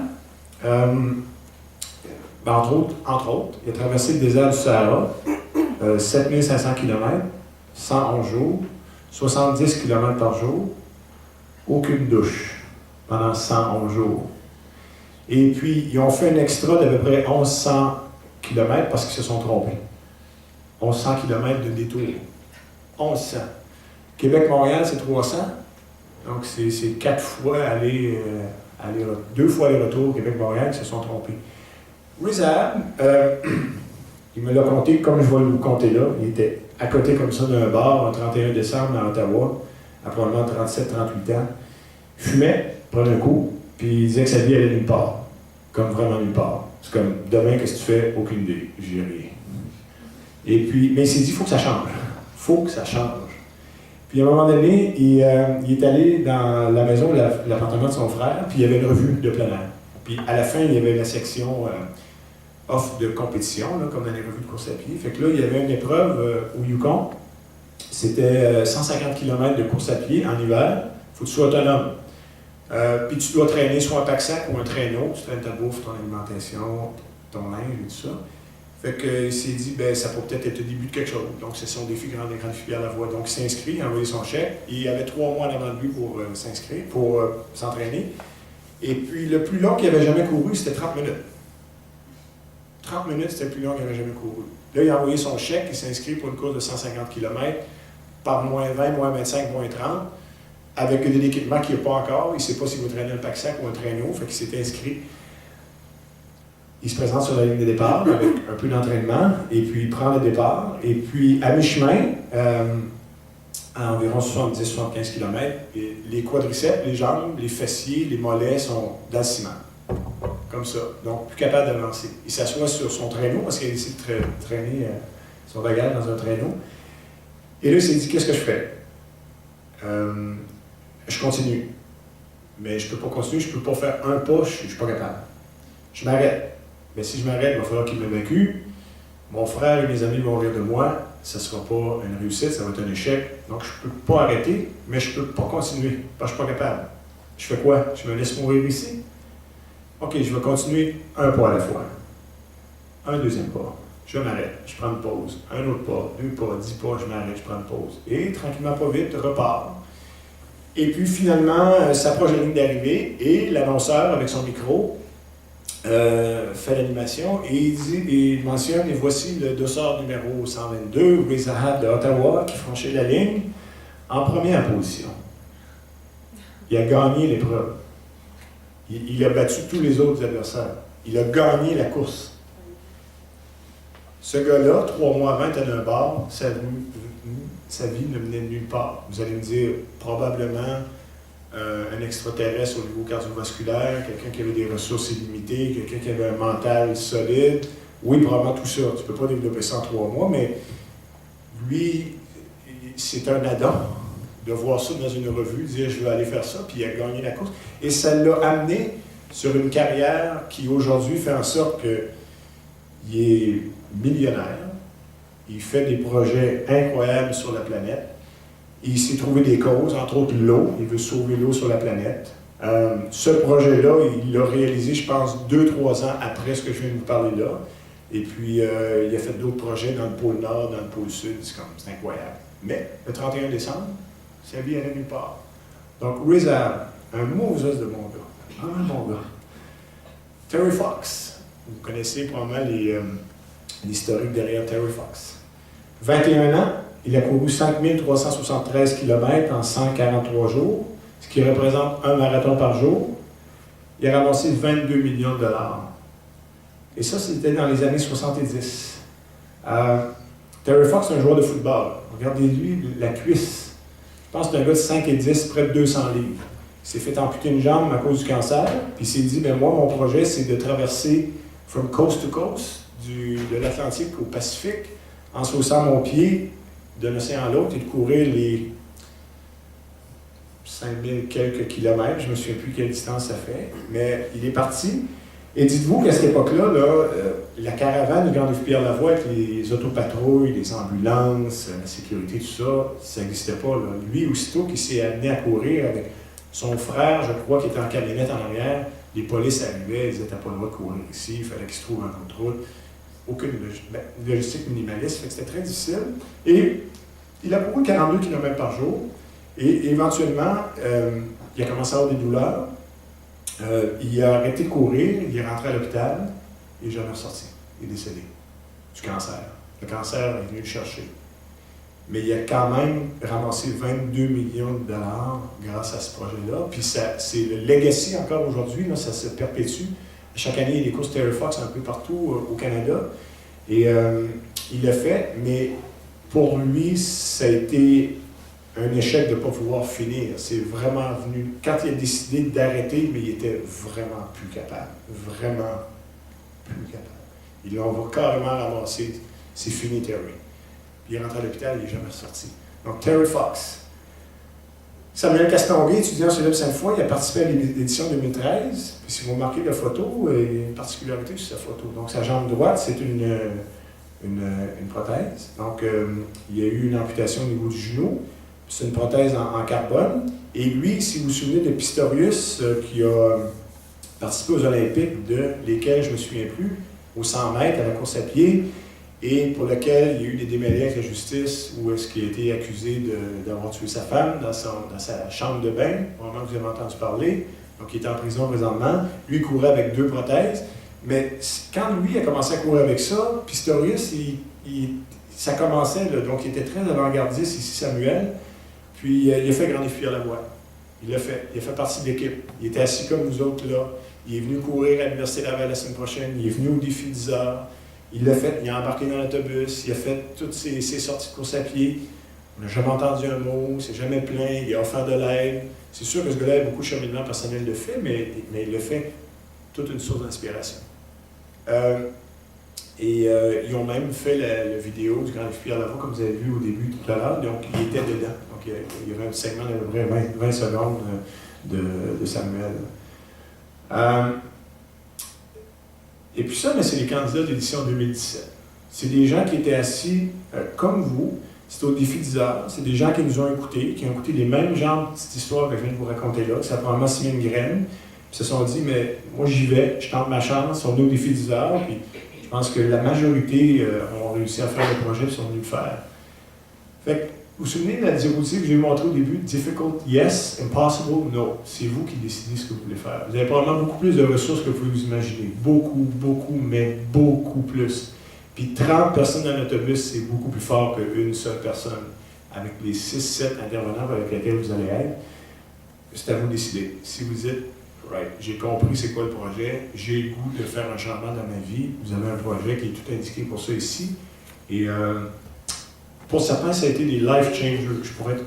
entre autres, il a traversé le désert du Sahara, 7500 km, 111 jours, 70 km par jour, aucune douche pendant 111 jours. Et puis, ils ont fait un extra d'à peu près 1100 km parce qu'ils se sont trompés. 1100 km de détour. 1100. Québec-Montréal, c'est 300. Donc, c'est 4 fois aller, 2 fois les retours Québec-Montréal, ils se sont trompés. Rizal, il me l'a compté comme je vais vous compter là. Il était à côté comme ça d'un bar, le 31 décembre à Ottawa, à probablement 37-38 ans. Il fumait, prenait un coup, puis il disait que sa vie allait nulle part. Comme vraiment nulle part. C'est comme, demain, qu'est-ce que tu fais? Aucune idée. J'ai rien. Et puis, mais il s'est dit, il faut que ça change. Il faut que ça change. Puis à un moment donné, il est allé dans la maison, l'appartement de son frère, puis il y avait une revue de plein air. Puis à la fin, il y avait la section offre de compétition, là, comme dans les revues de course à pied. Fait que là, il y avait une épreuve au Yukon. C'était 150 km de course à pied en hiver. Il faut que tu sois autonome. Puis tu dois traîner soit un pack-sac ou un traîneau. Tu traînes ta bouffe, ton alimentation, ton linge et tout ça. Fait qu'il s'est dit, ben ça peut peut-être être le début de quelque chose. Donc c'est son défi grandifie à la voie. Donc il s'est inscrit, il a envoyé son chèque. Il avait 3 mois avant de lui pour s'inscrire, pour s'entraîner. Et puis le plus long qu'il avait jamais couru, c'était 30 minutes. 30 minutes, c'était le plus long qu'il avait jamais couru. Là, il a envoyé son chèque, il s'est inscrit pour une course de 150 km par moins 20, moins 25, moins 30, avec de l'équipement qu'il n'a pas encore. Il ne sait pas s'il va traîner un pack-sac ou un traîneau, fait qu'il s'est inscrit. Il se présente sur la ligne de départ avec un peu d'entraînement, et puis il prend le départ. Et puis, à mi-chemin, à environ 70-75 km, les quadriceps, les jambes, les fessiers, les mollets sont dans le ciment. Comme ça. Donc, plus capable d'avancer. Il s'assoit sur son traîneau, parce qu'il a décidé de traîner son bagage dans un traîneau. Et là, il s'est dit, qu'est-ce que je fais? Je continue. Mais je ne peux pas continuer, je ne peux pas faire un pas, je ne suis pas capable. Je m'arrête. Mais si je m'arrête, il va falloir qu'il m'évacue. Mon frère et mes amis vont rire de moi. Ça ne sera pas une réussite, ça va être un échec. Donc, je ne peux pas arrêter, mais je ne peux pas continuer, parce que je ne suis pas capable. Je fais quoi? Je me laisse mourir ici? OK, je vais continuer un pas à la fois. Un deuxième pas. Je m'arrête, je prends une pause. Un autre pas, 2 pas, 10 pas, je m'arrête, je prends une pause. Et tranquillement, pas vite, repars. Et puis finalement, s'approche de la ligne d'arrivée et l'annonceur, avec son micro, fait l'animation et il mentionne, et voici le dossard numéro 122, Rizal de Ottawa, qui franchit la ligne en première position. Il a gagné l'épreuve. Il a battu tous les autres adversaires. Il a gagné la course. Ce gars-là, 3 mois avant, était d'un bar, sa vie ne menait nulle part. Vous allez me dire, probablement un extraterrestre au niveau cardiovasculaire, quelqu'un qui avait des ressources illimitées, quelqu'un qui avait un mental solide. Oui, probablement tout ça. Tu ne peux pas développer ça en 3 mois, mais lui, c'est un Adam de voir ça dans une revue, dire je veux aller faire ça, puis il a gagné la course. Et ça l'a amené sur une carrière qui aujourd'hui fait en sorte qu'il est millionnaire, il fait des projets incroyables sur la planète, il s'est trouvé des causes, entre autres l'eau, il veut sauver l'eau sur la planète. Ce projet-là, il l'a réalisé, je pense, 2-3 ans après ce que je viens de vous parler là. Et puis, il a fait d'autres projets dans le pôle Nord, dans le pôle Sud, c'est incroyable. Mais, le 31 décembre, sa vie allait nulle part. Donc, Rizal, un Moses de bon gars. Un bon gars. Terry Fox, vous connaissez probablement l'historique derrière Terry Fox. 21 ans, il a couru 5373 km en 143 jours, ce qui représente un marathon par jour. Il a ramassé 22 millions de dollars. Et ça, c'était dans les années 70. Terry Fox, c'est un joueur de football. Regardez-lui la cuisse. Je pense que c'est un gars de 5 et 10, près de 200 livres. Il s'est fait amputer une jambe à cause du cancer, puis il s'est dit, ben moi, mon projet, c'est de traverser from coast to coast, de l'Atlantique au Pacifique, en saussant mon pied d'un océan à l'autre et de courir les 5000 quelques kilomètres. Je ne me souviens plus quelle distance ça fait, mais il est parti. Et dites-vous qu'à cette époque-là, la caravane du Grand Défi Pierre-Lavoie avec les autopatrouilles, les ambulances, la sécurité, tout ça, ça n'existait pas. Là. Lui, aussitôt qu'il s'est amené à courir avec son frère, je crois, qui était en camionnette en arrière, les polices arrivaient, ils disaient « t'as pas le droit de courir ici, il fallait qu'il se trouve un contrôle ». Aucune logistique minimaliste, fait que c'était très difficile. Et il a couru 42 km par jour, et éventuellement, il a commencé à avoir des douleurs. Il a arrêté de courir, il est rentré à l'hôpital, il n'est jamais ressorti. Il est décédé du cancer. Le cancer est venu le chercher. Mais il a quand même ramassé 22 millions de dollars grâce à ce projet-là. Puis c'est le legacy encore aujourd'hui, ça se perpétue. Chaque année, il y a des courses Terry Fox un peu partout au Canada. Et il l'a fait, mais pour lui, ça a été un échec de ne pas pouvoir finir. C'est vraiment venu. Quand il a décidé d'arrêter, mais il était vraiment plus capable. Vraiment plus capable. Ils l'ont carrément ramassé. C'est fini, Terry. Puis il est rentré à l'hôpital, il n'est jamais ressorti. Donc, Terry Fox. Samuel Castonguay, étudiant sur Sainte-Foy, il a participé à l'édition 2013. Puis si vous remarquez la photo, il y a une particularité sur sa photo. Donc, sa jambe droite, c'est une prothèse. Donc, il y a eu une amputation au niveau du genou. C'est une prothèse en carbone. Et lui, si vous vous souvenez de Pistorius, qui a participé aux Olympiques, de lesquels je ne me souviens plus, aux 100 mètres à la course à pied, et pour lequel il y a eu des démêlés avec la justice, où est-ce qu'il a été accusé d'avoir tué sa femme dans sa chambre de bain, au moment que vous avez entendu parler. Donc, il est en prison présentement. Lui, il courait avec 2 prothèses. Mais quand lui a commencé à courir avec ça, Pistorius, ça commençait, là, donc il était très avant-gardiste ici, Samuel. Puis, il a fait Grand Défi Pierre-Lavoie. Il a fait partie de l'équipe. Il était assis comme nous autres là. Il est venu courir à l'Université Laval la semaine prochaine. Il est venu au défi 10 heures. Il l'a fait, il a embarqué dans l'autobus, il a fait toutes ses sorties de course à pied. On n'a jamais entendu un mot, il ne s'est jamais plaint, il a offert de l'aide. C'est sûr que ce gars-là a beaucoup de cheminement personnel de fait, mais il a fait toute une source d'inspiration. Ils ont même fait la vidéo du Grand Défi Pierre-Lavoie, comme vous avez vu au début tout à l'heure, donc il était dedans. Donc il y avait un segment d'à peu près 20 secondes de Samuel. Et puis ça, c'est les candidats de l'édition 2017. C'est des gens qui étaient assis comme vous. C'était au défi 10 heures. C'est des gens qui nous ont écoutés, qui ont écouté les mêmes genres de petites histoires que je viens de vous raconter là. Ça a probablement semé une graine. Puis se sont dit, mais moi j'y vais, je tente ma chance, on est au défi 10 heures. Puis je pense que la majorité ont réussi à faire le projet et sont venus le faire. Fait que, vous vous souvenez de la diapositive que j'ai montré au début? Difficult, yes. Impossible, no. C'est vous qui décidez ce que vous voulez faire. Vous avez probablement beaucoup plus de ressources que vous pouvez vous imaginer. Beaucoup, mais beaucoup plus. Puis 30 personnes dans l'autobus, c'est beaucoup plus fort qu'une seule personne. Avec les 6-7 intervenants avec lesquels vous allez être, c'est à vous de décider. Si vous dites, right, j'ai compris c'est quoi le projet, j'ai le goût de faire un changement dans ma vie, vous avez un projet qui est tout indiqué pour ça ici. Et pour certains, ça a été des life changers.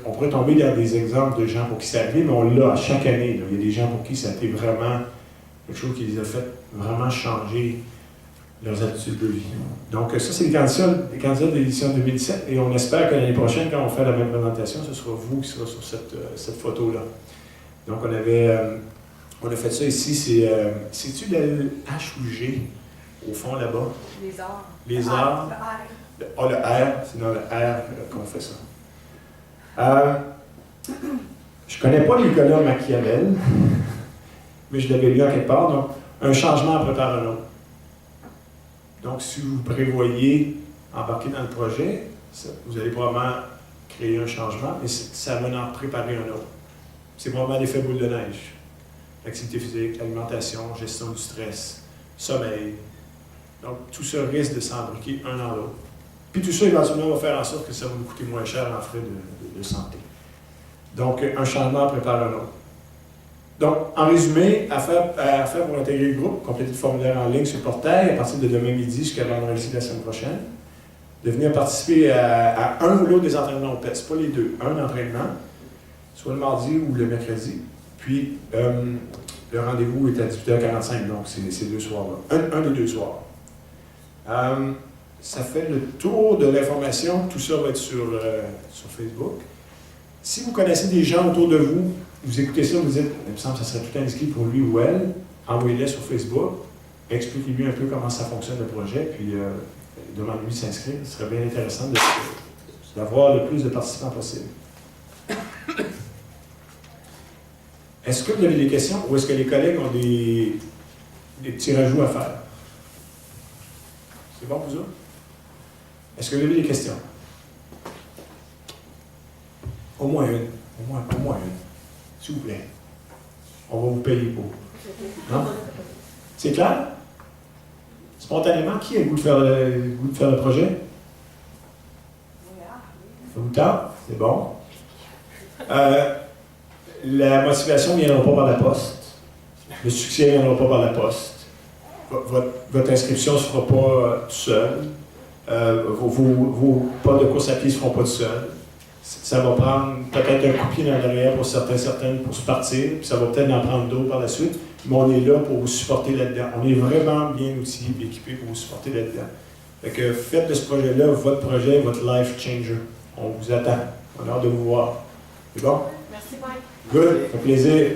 On pourrait tomber dans des exemples de gens pour qui ça arrive, mais on l'a à chaque année. Là. Il y a des gens pour qui ça a été vraiment quelque chose qui les a fait vraiment changer leurs habitudes de vie. Donc ça, c'est les candidats de l'édition 2017, et on espère que l'année prochaine, quand on fait la même présentation, ce sera vous qui serez sur cette photo-là. Donc on a fait ça ici, c'est-tu le H ou le G, au fond là-bas? Les arts. Les arts. Le R, c'est dans le R qu'on fait ça. Je ne connais pas Nicolas Machiavel, mais je l'avais lu en quelque part. Donc, un changement prépare un autre. Donc, si vous prévoyez embarquer dans le projet, vous allez probablement créer un changement, mais ça va en préparer un autre. C'est probablement l'effet boule de neige. L'activité physique, alimentation, gestion du stress, sommeil. Donc, tout ça risque de s'embriquer un dans l'autre. Puis tout ça, éventuellement, va faire en sorte que ça va nous coûter moins cher en frais de santé. Donc, un changement prépare un autre. Donc, en résumé, à faire pour intégrer le groupe, compléter le formulaire en ligne sur le portail à partir de demain midi jusqu'à vendredi de la semaine prochaine. De venir participer à un ou l'autre des entraînements au PET, c'est pas les deux. Un entraînement, soit le mardi ou le mercredi. Puis, le rendez-vous est à 18h45, donc c'est ces 2 soirs-là. Un des 2 soirs. Ça fait le tour de l'information. Tout ça va être sur Facebook. Si vous connaissez des gens autour de vous, vous écoutez ça, vous dites, il me semble que ça serait tout indiqué pour lui ou elle, envoyez-les sur Facebook. expliquez-lui un peu comment ça fonctionne le projet, puis demandez-lui de s'inscrire. Ce serait bien intéressant d'avoir le plus de participants possible. Est-ce que vous avez des questions ou est-ce que les collègues ont des petits rajouts à faire? C'est bon pour vous? Est-ce que vous avez des questions? Au moins une. Au moins une. S'il vous plaît. On va vous payer pour. Non? C'est clair? Spontanément, qui a le goût de faire le projet? Ça vous tente? C'est bon. La motivation ne viendra pas par la poste. Le succès ne viendra pas par la poste. Votre inscription ne se fera pas tout seul. Vos pas de course à pied ne se feront pas tout seul. Ça va prendre peut-être un coup de pied dans l'arrière pour certaines pour se partir, puis ça va peut-être en prendre d'autres par la suite, mais on est là pour vous supporter là-dedans. On est vraiment bien outillés et équipés pour vous supporter là-dedans. Fait que faites de ce projet-là votre projet, votre life changer. On vous attend. On a hâte de vous voir. C'est bon? Merci, Mike. Good. Ça fait plaisir.